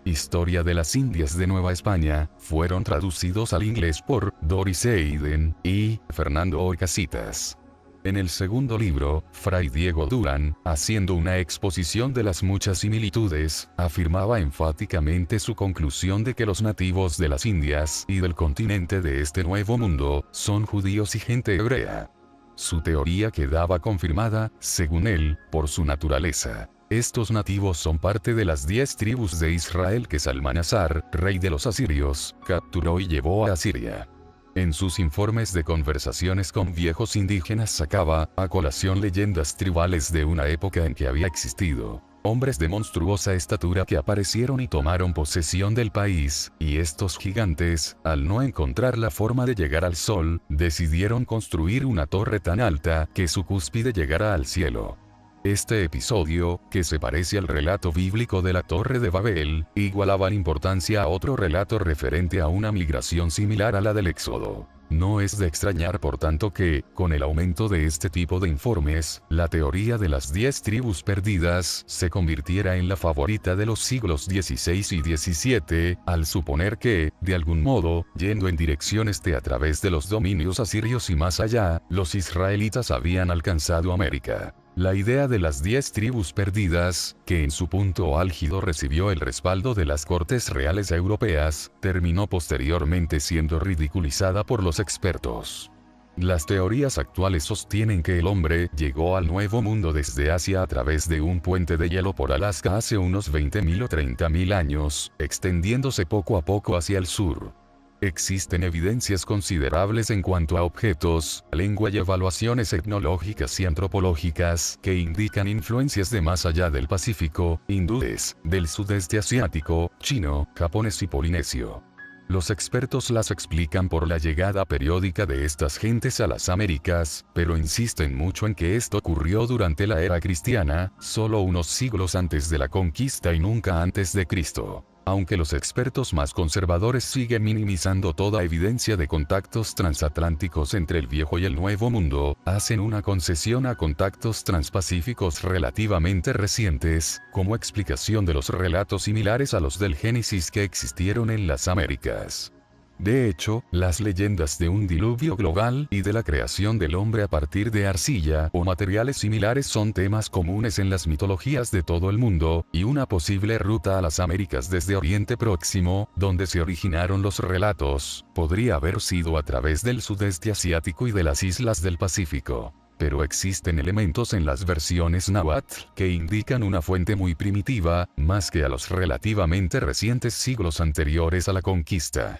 Historia de las Indias de Nueva España, fueron traducidos al inglés por Doris Eiden y Fernando Orcasitas. En el segundo libro, Fray Diego Durán, haciendo una exposición de las muchas similitudes, afirmaba enfáticamente su conclusión de que los nativos de las Indias y del continente de este Nuevo Mundo son judíos y gente hebrea. Su teoría quedaba confirmada, según él, por su naturaleza. Estos nativos son parte de las 10 tribus de Israel que Salmanasar, rey de los asirios, capturó y llevó a Asiria. En sus informes de conversaciones con viejos indígenas sacaba a colación leyendas tribales de una época en que había existido hombres de monstruosa estatura que aparecieron y tomaron posesión del país, y estos gigantes, al no encontrar la forma de llegar al sol, decidieron construir una torre tan alta que su cúspide llegara al cielo. Este episodio, que se parece al relato bíblico de la Torre de Babel, igualaba en importancia a otro relato referente a una migración similar a la del Éxodo. No es de extrañar por tanto que, con el aumento de este tipo de informes, la teoría de las 10 tribus perdidas se convirtiera en la favorita de los siglos XVI y XVII, al suponer que, de algún modo, yendo en dirección este a través de los dominios asirios y más allá, los israelitas habían alcanzado América. La idea de las 10 tribus perdidas, que en su punto álgido recibió el respaldo de las cortes reales europeas, terminó posteriormente siendo ridiculizada por los expertos. Las teorías actuales sostienen que el hombre llegó al Nuevo Mundo desde Asia a través de un puente de hielo por Alaska hace unos 20.000 o 30.000 años, extendiéndose poco a poco hacia el sur. Existen evidencias considerables en cuanto a objetos, lengua y evaluaciones etnológicas y antropológicas que indican influencias de más allá del Pacífico, hindúes, del sudeste asiático, chino, japonés y polinesio. Los expertos las explican por la llegada periódica de estas gentes a las Américas, pero insisten mucho en que esto ocurrió durante la era cristiana, solo unos siglos antes de la conquista y nunca antes de Cristo. Aunque los expertos más conservadores siguen minimizando toda evidencia de contactos transatlánticos entre el Viejo y el Nuevo Mundo, hacen una concesión a contactos transpacíficos relativamente recientes, como explicación de los relatos similares a los del Génesis que existieron en las Américas. De hecho, las leyendas de un diluvio global y de la creación del hombre a partir de arcilla o materiales similares son temas comunes en las mitologías de todo el mundo, y una posible ruta a las Américas desde Oriente Próximo, donde se originaron los relatos, podría haber sido a través del sudeste asiático y de las islas del Pacífico. Pero existen elementos en las versiones náhuatl que indican una fuente muy primitiva, más que a los relativamente recientes siglos anteriores a la conquista.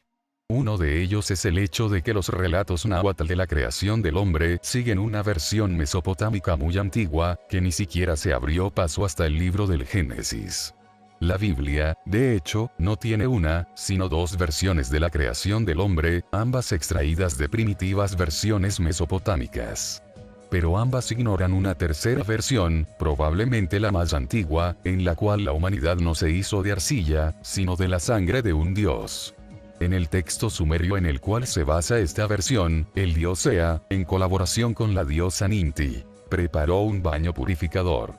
Uno de ellos es el hecho de que los relatos náhuatl de la creación del hombre siguen una versión mesopotámica muy antigua, que ni siquiera se abrió paso hasta el libro del Génesis. La Biblia, de hecho, no tiene una, sino dos versiones de la creación del hombre, ambas extraídas de primitivas versiones mesopotámicas. Pero ambas ignoran una tercera versión, probablemente la más antigua, en la cual la humanidad no se hizo de arcilla, sino de la sangre de un dios. En el texto sumerio en el cual se basa esta versión, el dios Ea, en colaboración con la diosa Ninti, preparó un baño purificador.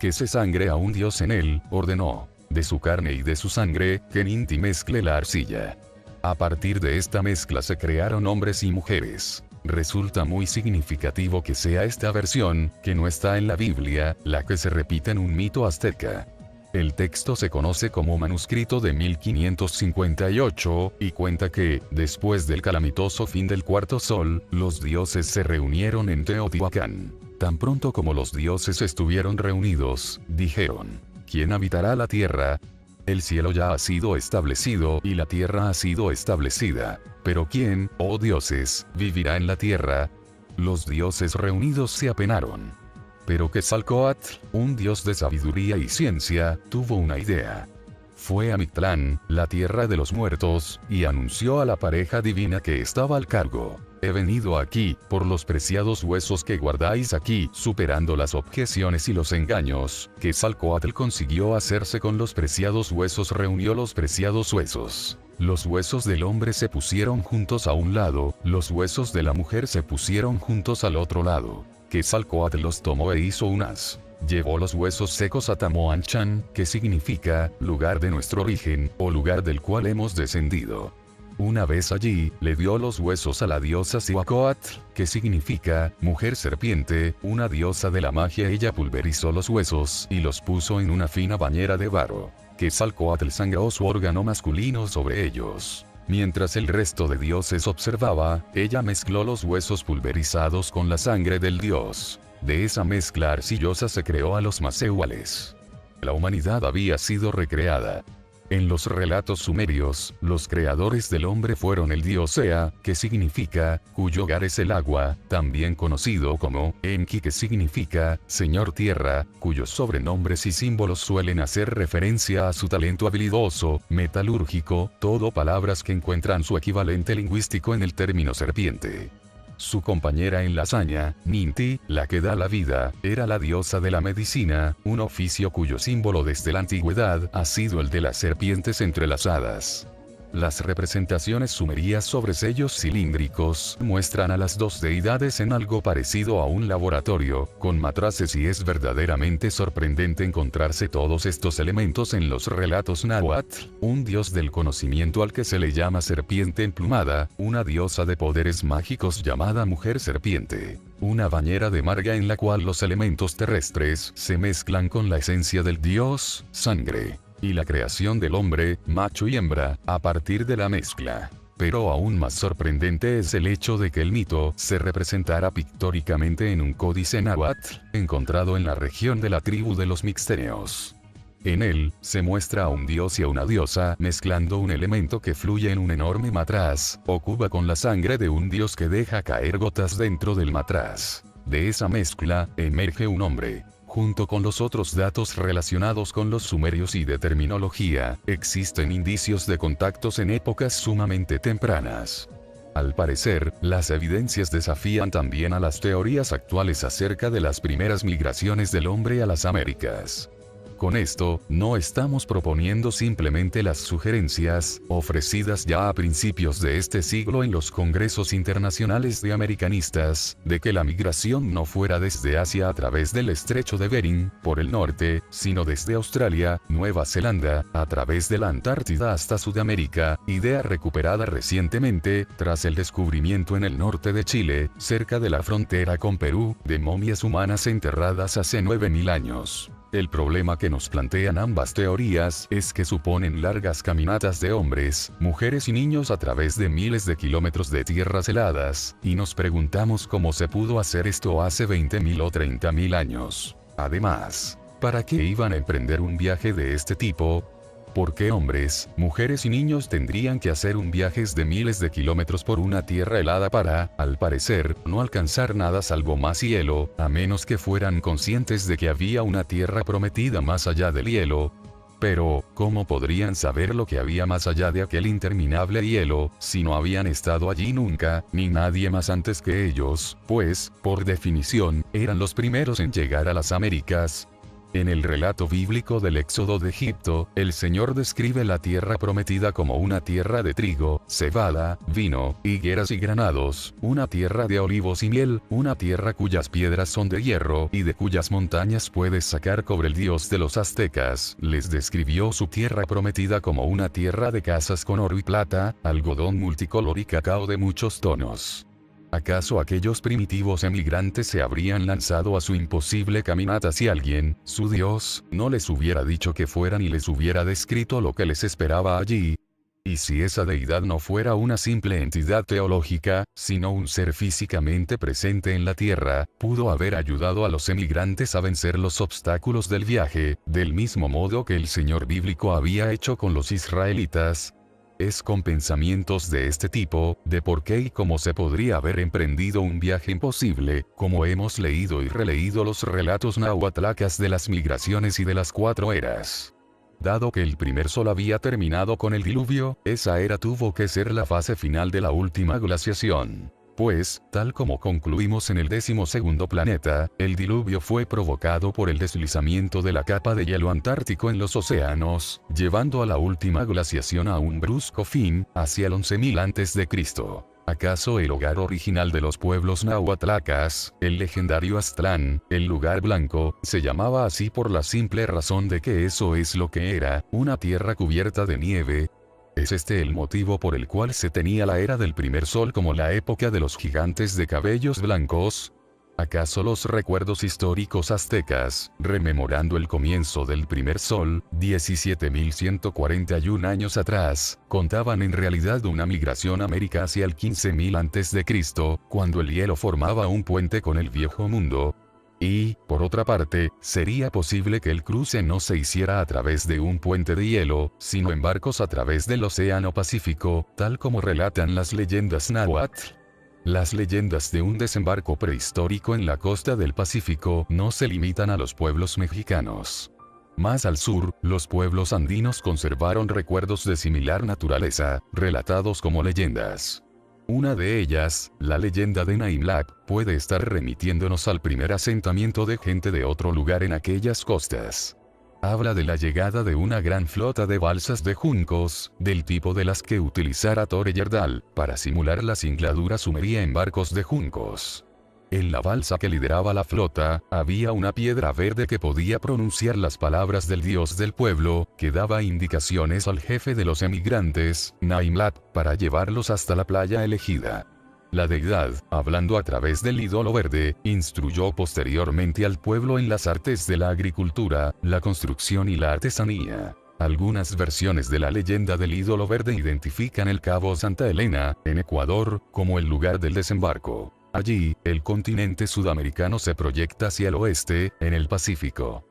Que se sangre a un dios en él, ordenó. De su carne y de su sangre, que Ninti mezcle la arcilla. A partir de esta mezcla se crearon hombres y mujeres. Resulta muy significativo que sea esta versión, que no está en la Biblia, la que se repite en un mito azteca. El texto se conoce como manuscrito de 1558, y cuenta que, después del calamitoso fin del cuarto sol, los dioses se reunieron en Teotihuacán. Tan pronto como los dioses estuvieron reunidos, dijeron: ¿Quién habitará la tierra? El cielo ya ha sido establecido y la tierra ha sido establecida. Pero ¿quién, oh dioses, vivirá en la tierra? Los dioses reunidos se apenaron. Pero Quetzalcóatl, un dios de sabiduría y ciencia, tuvo una idea. Fue a Mictlán, la tierra de los muertos, y anunció a la pareja divina que estaba al cargo: he venido aquí, por los preciados huesos que guardáis aquí. Superando las objeciones y los engaños, Quetzalcóatl consiguió hacerse con los preciados huesos. Reunió los preciados huesos. Los huesos del hombre se pusieron juntos a un lado, los huesos de la mujer se pusieron juntos al otro lado. Quetzalcóatl los tomó e hizo unas. Llevó los huesos secos a Tamoanchan, que significa, lugar de nuestro origen, o lugar del cual hemos descendido. Una vez allí, le dio los huesos a la diosa Cihuacóatl, que significa, mujer serpiente, una diosa de la magia. Ella pulverizó los huesos y los puso en una fina bañera de barro. Quetzalcóatl sangró su órgano masculino sobre ellos. Mientras el resto de dioses observaba, ella mezcló los huesos pulverizados con la sangre del dios. De esa mezcla arcillosa se creó a los Macehuales. La humanidad había sido recreada. En los relatos sumerios, los creadores del hombre fueron el dios Ea, que significa, cuyo hogar es el agua, también conocido como Enki, que significa, señor tierra, cuyos sobrenombres y símbolos suelen hacer referencia a su talento habilidoso, metalúrgico, todo palabras que encuentran su equivalente lingüístico en el término serpiente. Su compañera en la hazaña, Ninti, la que da la vida, era la diosa de la medicina, un oficio cuyo símbolo desde la antigüedad ha sido el de las serpientes entrelazadas. Las representaciones sumerias sobre sellos cilíndricos muestran a las dos deidades en algo parecido a un laboratorio, con matraces, y es verdaderamente sorprendente encontrarse todos estos elementos en los relatos náhuatl, un dios del conocimiento al que se le llama serpiente emplumada, una diosa de poderes mágicos llamada mujer serpiente, una bañera de marga en la cual los elementos terrestres se mezclan con la esencia del dios, sangre, y la creación del hombre, macho y hembra, a partir de la mezcla. Pero aún más sorprendente es el hecho de que el mito se representara pictóricamente en un códice náhuatl, encontrado en la región de la tribu de los mixteneos. En él, se muestra a un dios y a una diosa mezclando un elemento que fluye en un enorme matraz, o cuba con la sangre de un dios que deja caer gotas dentro del matraz. De esa mezcla, emerge un hombre. Junto con los otros datos relacionados con los sumerios y de terminología, existen indicios de contactos en épocas sumamente tempranas. Al parecer, las evidencias desafían también a las teorías actuales acerca de las primeras migraciones del hombre a las Américas. Con esto, no estamos proponiendo simplemente las sugerencias, ofrecidas ya a principios de este siglo en los congresos internacionales de americanistas, de que la migración no fuera desde Asia a través del estrecho de Bering, por el norte, sino desde Australia, Nueva Zelanda, a través de la Antártida hasta Sudamérica, idea recuperada recientemente, tras el descubrimiento en el norte de Chile, cerca de la frontera con Perú, de momias humanas enterradas hace 9000 años. El problema que nos plantean ambas teorías es que suponen largas caminatas de hombres, mujeres y niños a través de miles de kilómetros de tierras heladas, y nos preguntamos cómo se pudo hacer esto hace 20.000 o 30.000 años. Además, ¿para qué iban a emprender un viaje de este tipo? ¿Por qué hombres, mujeres y niños tendrían que hacer un viaje de miles de kilómetros por una tierra helada para, al parecer, no alcanzar nada salvo más hielo, a menos que fueran conscientes de que había una tierra prometida más allá del hielo? Pero, ¿cómo podrían saber lo que había más allá de aquel interminable hielo, si no habían estado allí nunca, ni nadie más antes que ellos, pues, por definición, eran los primeros en llegar a las Américas? En el relato bíblico del éxodo de Egipto, el Señor describe la tierra prometida como una tierra de trigo, cebada, vino, higueras y granados, una tierra de olivos y miel, una tierra cuyas piedras son de hierro y de cuyas montañas puedes sacar cobre. El Dios de los aztecas les describió su tierra prometida como una tierra de casas con oro y plata, algodón multicolor y cacao de muchos tonos. ¿Acaso aquellos primitivos emigrantes se habrían lanzado a su imposible caminata si alguien, su Dios, no les hubiera dicho que fueran y les hubiera descrito lo que les esperaba allí? Y si esa deidad no fuera una simple entidad teológica, sino un ser físicamente presente en la tierra, pudo haber ayudado a los emigrantes a vencer los obstáculos del viaje, del mismo modo que el Señor bíblico había hecho con los israelitas. Es con pensamientos de este tipo, de por qué y cómo se podría haber emprendido un viaje imposible, como hemos leído y releído los relatos nahuatlacas de las migraciones y de las 4 eras. Dado que el primer sol había terminado con el diluvio, esa era tuvo que ser la fase final de la última glaciación. Pues, tal como concluimos en el 12º planeta, el diluvio fue provocado por el deslizamiento de la capa de hielo antártico en los océanos, llevando a la última glaciación a un brusco fin, hacia el 11.000 a.C. ¿Acaso el hogar original de los pueblos nahuatlacas, el legendario Aztlán, el lugar blanco, se llamaba así por la simple razón de que eso es lo que era, una tierra cubierta de nieve? ¿Es este el motivo por el cual se tenía la era del primer sol como la época de los gigantes de cabellos blancos? ¿Acaso los recuerdos históricos aztecas, rememorando el comienzo del primer sol, 17.141 años atrás, contaban en realidad una migración a América hacia el 15.000 a.C., cuando el hielo formaba un puente con el viejo mundo? Y, por otra parte, ¿sería posible que el cruce no se hiciera a través de un puente de hielo, sino en barcos a través del Océano Pacífico, tal como relatan las leyendas náhuatl? Las leyendas de un desembarco prehistórico en la costa del Pacífico no se limitan a los pueblos mexicanos. Más al sur, los pueblos andinos conservaron recuerdos de similar naturaleza, relatados como leyendas. Una de ellas, la leyenda de Naimlac, puede estar remitiéndonos al primer asentamiento de gente de otro lugar en aquellas costas. Habla de la llegada de una gran flota de balsas de juncos, del tipo de las que utilizara Tore Yerdal, para simular la singladura sumeria en barcos de juncos. En la balsa que lideraba la flota, había una piedra verde que podía pronunciar las palabras del dios del pueblo, que daba indicaciones al jefe de los emigrantes, Naimlat, para llevarlos hasta la playa elegida. La deidad, hablando a través del ídolo verde, instruyó posteriormente al pueblo en las artes de la agricultura, la construcción y la artesanía. Algunas versiones de la leyenda del ídolo verde identifican el Cabo Santa Elena, en Ecuador, como el lugar del desembarco. Allí, el continente sudamericano se proyecta hacia el oeste, en el Pacífico.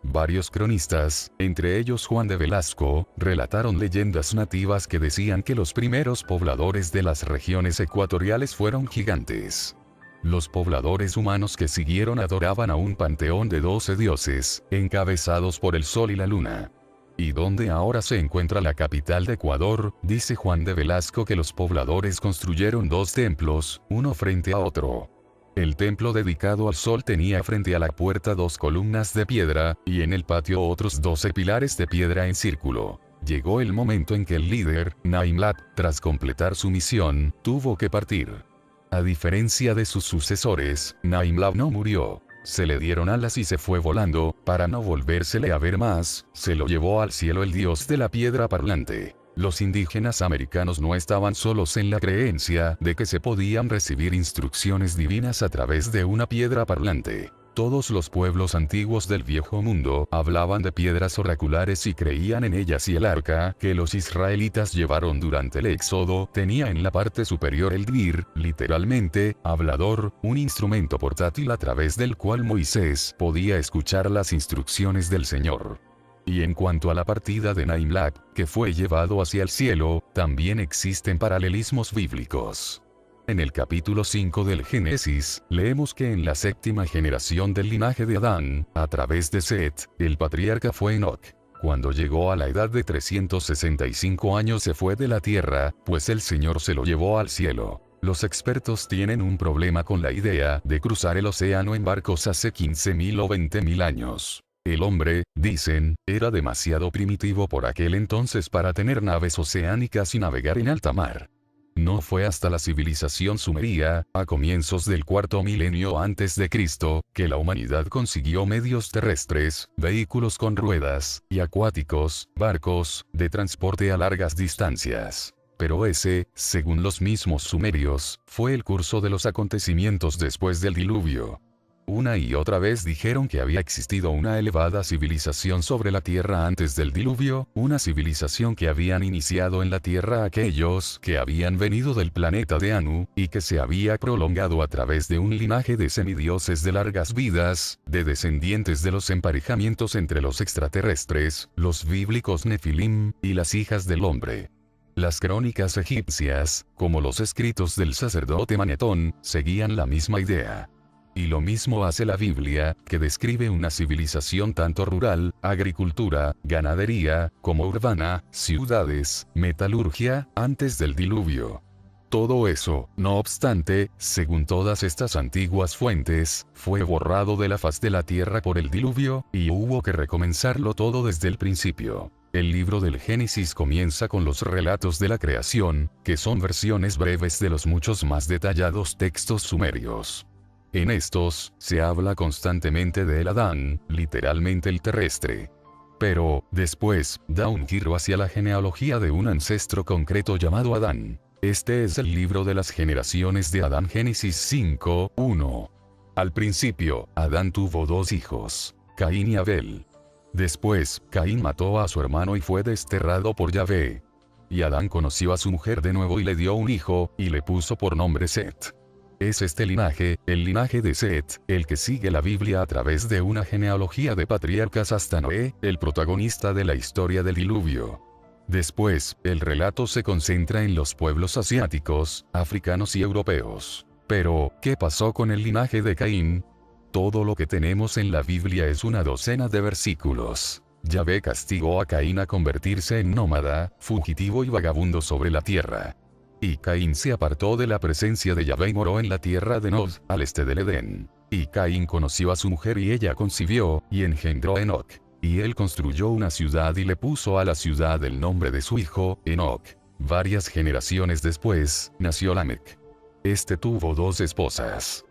Varios cronistas, entre ellos Juan de Velasco, relataron leyendas nativas que decían que los primeros pobladores de las regiones ecuatoriales fueron gigantes. Los pobladores humanos que siguieron adoraban a un panteón de 12 dioses, encabezados por el sol y la luna. Y donde ahora se encuentra la capital de Ecuador, dice Juan de Velasco que los pobladores construyeron 2 templos, uno frente a otro. El templo dedicado al sol tenía frente a la puerta 2 columnas de piedra, y en el patio otros 12 pilares de piedra en círculo. Llegó el momento en que el líder, Naimlat, tras completar su misión, tuvo que partir. A diferencia de sus sucesores, Naimlat no murió. Se le dieron alas y se fue volando, para no volvérsele a ver más, se lo llevó al cielo el dios de la piedra parlante. Los indígenas americanos no estaban solos en la creencia de que se podían recibir instrucciones divinas a través de una piedra parlante. Todos los pueblos antiguos del Viejo Mundo hablaban de piedras oraculares y creían en ellas, y el arca que los israelitas llevaron durante el éxodo tenía en la parte superior el dir, literalmente, hablador, un instrumento portátil a través del cual Moisés podía escuchar las instrucciones del Señor. Y en cuanto a la partida de Naimlac, que fue llevado hacia el cielo, también existen paralelismos bíblicos. En el capítulo 5 del Génesis, leemos que en la 7ª generación del linaje de Adán, a través de Set, el patriarca fue Enoc. Cuando llegó a la edad de 365 años se fue de la tierra, pues el Señor se lo llevó al cielo. Los expertos tienen un problema con la idea de cruzar el océano en barcos hace 15.000 o 20.000 años. El hombre, dicen, era demasiado primitivo por aquel entonces para tener naves oceánicas y navegar en alta mar. No fue hasta la civilización sumeria, a comienzos del 4º milenio antes de Cristo, que la humanidad consiguió medios terrestres, vehículos con ruedas, y acuáticos, barcos, de transporte a largas distancias. Pero ese, según los mismos sumerios, fue el curso de los acontecimientos después del diluvio. Una y otra vez dijeron que había existido una elevada civilización sobre la tierra antes del diluvio, una civilización que habían iniciado en la tierra aquellos que habían venido del planeta de Anu, y que se había prolongado a través de un linaje de semidioses de largas vidas, de descendientes de los emparejamientos entre los extraterrestres, los bíblicos Nefilim, y las hijas del hombre. Las crónicas egipcias, como los escritos del sacerdote Manetón, seguían la misma idea. Y lo mismo hace la Biblia, que describe una civilización tanto rural, agricultura, ganadería, como urbana, ciudades, metalurgia, antes del diluvio. Todo eso, no obstante, según todas estas antiguas fuentes, fue borrado de la faz de la tierra por el diluvio, y hubo que recomenzarlo todo desde el principio. El libro del Génesis comienza con los relatos de la creación, que son versiones breves de los muchos más detallados textos sumerios. En estos, se habla constantemente de el Adán, literalmente el terrestre. Pero, después, da un giro hacia la genealogía de un ancestro concreto llamado Adán. Este es el libro de las generaciones de Adán, Génesis 5:1. Al principio, Adán tuvo 2 hijos, Caín y Abel. Después, Caín mató a su hermano y fue desterrado por Yahvé. Y Adán conoció a su mujer de nuevo y le dio un hijo, y le puso por nombre Set. Es este linaje, el linaje de Set, el que sigue la Biblia a través de una genealogía de patriarcas hasta Noé, el protagonista de la historia del diluvio. Después, el relato se concentra en los pueblos asiáticos, africanos y europeos. Pero, ¿qué pasó con el linaje de Caín? Todo lo que tenemos en la Biblia es una docena de versículos. Yahvé castigó a Caín a convertirse en nómada, fugitivo y vagabundo sobre la tierra. Y Caín se apartó de la presencia de Yahvé y moró en la tierra de Nod, al este del Edén. Y Caín conoció a su mujer y ella concibió, y engendró a Enoc. Y él construyó una ciudad y le puso a la ciudad el nombre de su hijo, Enoc. Varias generaciones después, nació Lamec. Este tuvo 2 esposas.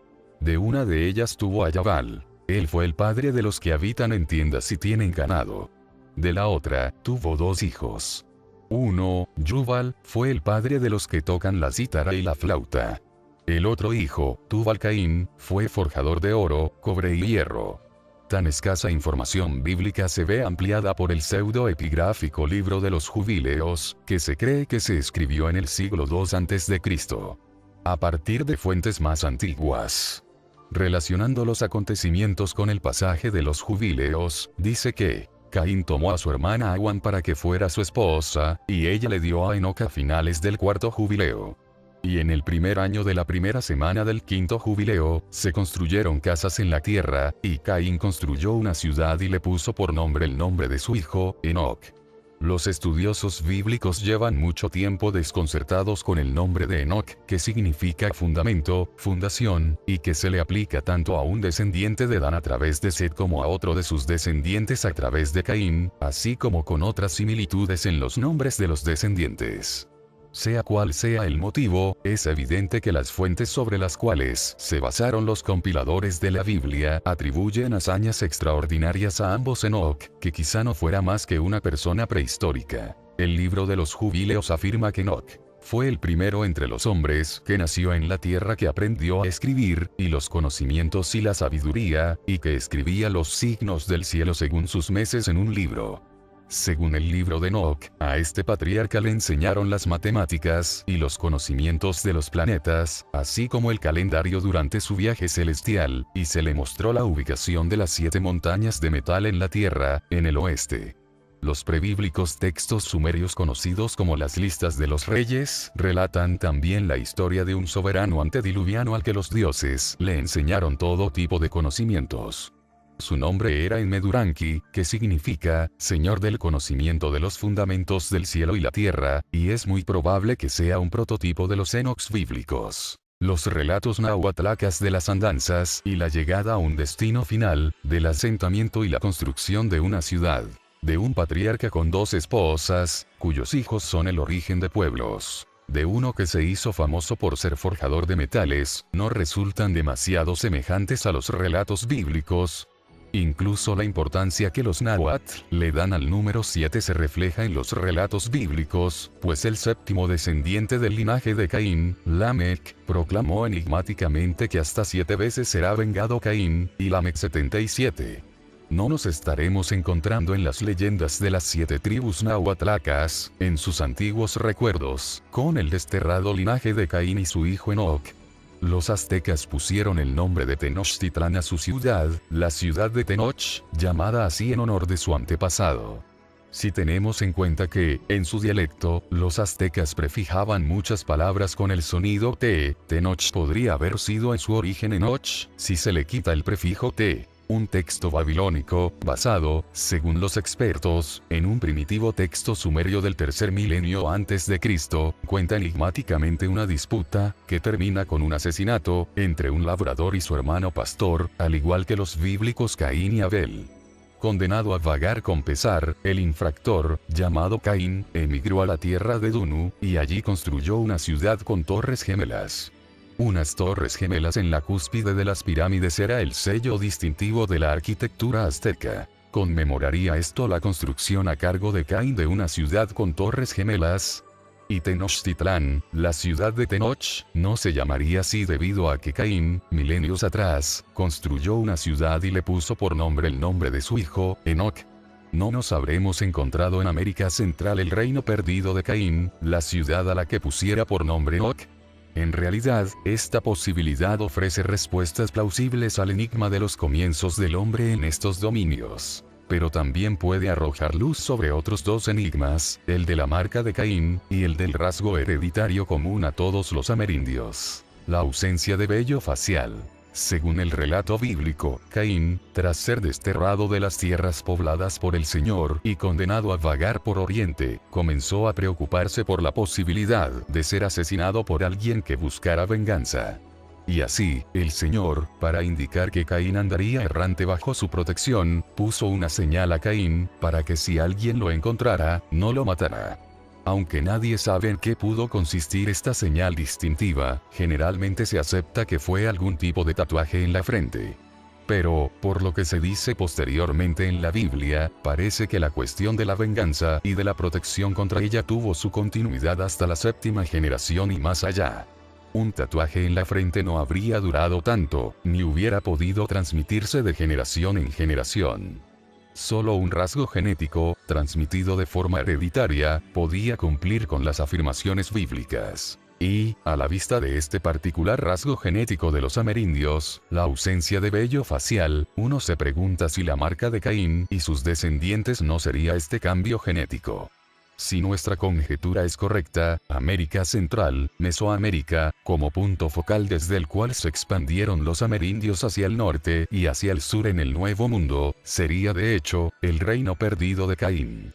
De una de ellas tuvo a Yabal. Él fue el padre de los que habitan en tiendas y tienen ganado. De la otra, tuvo 2 hijos. Uno, Yubal, fue el padre de los que tocan la cítara y la flauta. El otro hijo, Tubal-Caín, fue forjador de oro, cobre y hierro. Tan escasa información bíblica se ve ampliada por el pseudo-epigráfico libro de los Jubileos, que se cree que se escribió en el siglo II a.C. A partir de fuentes más antiguas. Relacionando los acontecimientos con el pasaje de los Jubileos, dice que Caín tomó a su hermana Awan para que fuera su esposa, y ella le dio a Enoc a finales del 4º jubileo. Y en el primer año de la primera semana del 5º jubileo, se construyeron casas en la tierra, y Caín construyó una ciudad y le puso por nombre el nombre de su hijo, Enoc. Los estudiosos bíblicos llevan mucho tiempo desconcertados con el nombre de Enoc, que significa fundamento, fundación, y que se le aplica tanto a un descendiente de Dan a través de Set como a otro de sus descendientes a través de Caín, así como con otras similitudes en los nombres de los descendientes. Sea cual sea el motivo, es evidente que las fuentes sobre las cuales se basaron los compiladores de la Biblia atribuyen hazañas extraordinarias a ambos Enoc, que quizá no fuera más que una persona prehistórica. El libro de los Jubileos afirma que Enoc fue el primero entre los hombres que nació en la tierra que aprendió a escribir, y los conocimientos y la sabiduría, y que escribía los signos del cielo según sus meses en un libro. Según el libro de Enoc, a este patriarca le enseñaron las matemáticas y los conocimientos de los planetas, así como el calendario durante su viaje celestial, y se le mostró la ubicación de las 7 montañas de metal en la tierra, en el oeste. Los prebíblicos textos sumerios conocidos como las listas de los reyes, relatan también la historia de un soberano antediluviano al que los dioses le enseñaron todo tipo de conocimientos. Su nombre era Enmeduranki, que significa, Señor del conocimiento de los fundamentos del cielo y la tierra, y es muy probable que sea un prototipo de los Enocs bíblicos. Los relatos nahuatlacas de las andanzas y la llegada a un destino final, del asentamiento y la construcción de una ciudad. De un patriarca con 2 esposas, cuyos hijos son el origen de pueblos. De uno que se hizo famoso por ser forjador de metales, no resultan demasiado semejantes a los relatos bíblicos. Incluso la importancia que los náhuatl le dan al número 7 se refleja en los relatos bíblicos, pues el 7º descendiente del linaje de Caín, Lamec, proclamó enigmáticamente que hasta 7 veces será vengado Caín, y Lamec 77. No nos estaremos encontrando en las leyendas de las 7 tribus nahuatlacas, en sus antiguos recuerdos, con el desterrado linaje de Caín y su hijo Enoc. Los aztecas pusieron el nombre de Tenochtitlán a su ciudad, la ciudad de Tenoch, llamada así en honor de su antepasado. Si tenemos en cuenta que, en su dialecto, los aztecas prefijaban muchas palabras con el sonido T, Tenoch podría haber sido en su origen Enoch, si se le quita el prefijo T. Un texto babilónico, basado, según los expertos, en un primitivo texto sumerio del 3er milenio antes de Cristo, cuenta enigmáticamente una disputa, que termina con un asesinato, entre un labrador y su hermano pastor, al igual que los bíblicos Caín y Abel. Condenado a vagar con pesar, el infractor, llamado Caín, emigró a la tierra de Dunu, y allí construyó una ciudad con torres gemelas. Unas torres gemelas en la cúspide de las pirámides era el sello distintivo de la arquitectura azteca. ¿Conmemoraría esto la construcción a cargo de Caín de una ciudad con torres gemelas? Y Tenochtitlán, la ciudad de Tenoch, no se llamaría así debido a que Caín, milenios atrás, construyó una ciudad y le puso por nombre el nombre de su hijo, Enoch. ¿No nos habremos encontrado en América Central el reino perdido de Caín, la ciudad a la que pusiera por nombre Enoch? En realidad, esta posibilidad ofrece respuestas plausibles al enigma de los comienzos del hombre en estos dominios. Pero también puede arrojar luz sobre otros dos enigmas, el de la marca de Caín, y el del rasgo hereditario común a todos los amerindios: la ausencia de vello facial. Según el relato bíblico, Caín, tras ser desterrado de las tierras pobladas por el Señor y condenado a vagar por Oriente, comenzó a preocuparse por la posibilidad de ser asesinado por alguien que buscara venganza. Y así, el Señor, para indicar que Caín andaría errante bajo su protección, puso una señal a Caín, para que si alguien lo encontrara, no lo matara. Aunque nadie sabe en qué pudo consistir esta señal distintiva, generalmente se acepta que fue algún tipo de tatuaje en la frente. Pero, por lo que se dice posteriormente en la Biblia, parece que la cuestión de la venganza y de la protección contra ella tuvo su continuidad hasta la séptima generación y más allá. Un tatuaje en la frente no habría durado tanto, ni hubiera podido transmitirse de generación en generación. Solo un rasgo genético, transmitido de forma hereditaria, podía cumplir con las afirmaciones bíblicas. Y, a la vista de este particular rasgo genético de los amerindios, la ausencia de vello facial, uno se pregunta si la marca de Caín y sus descendientes no sería este cambio genético. Si nuestra conjetura es correcta, América Central, Mesoamérica, como punto focal desde el cual se expandieron los amerindios hacia el norte y hacia el sur en el Nuevo Mundo, sería de hecho, el reino perdido de Caín.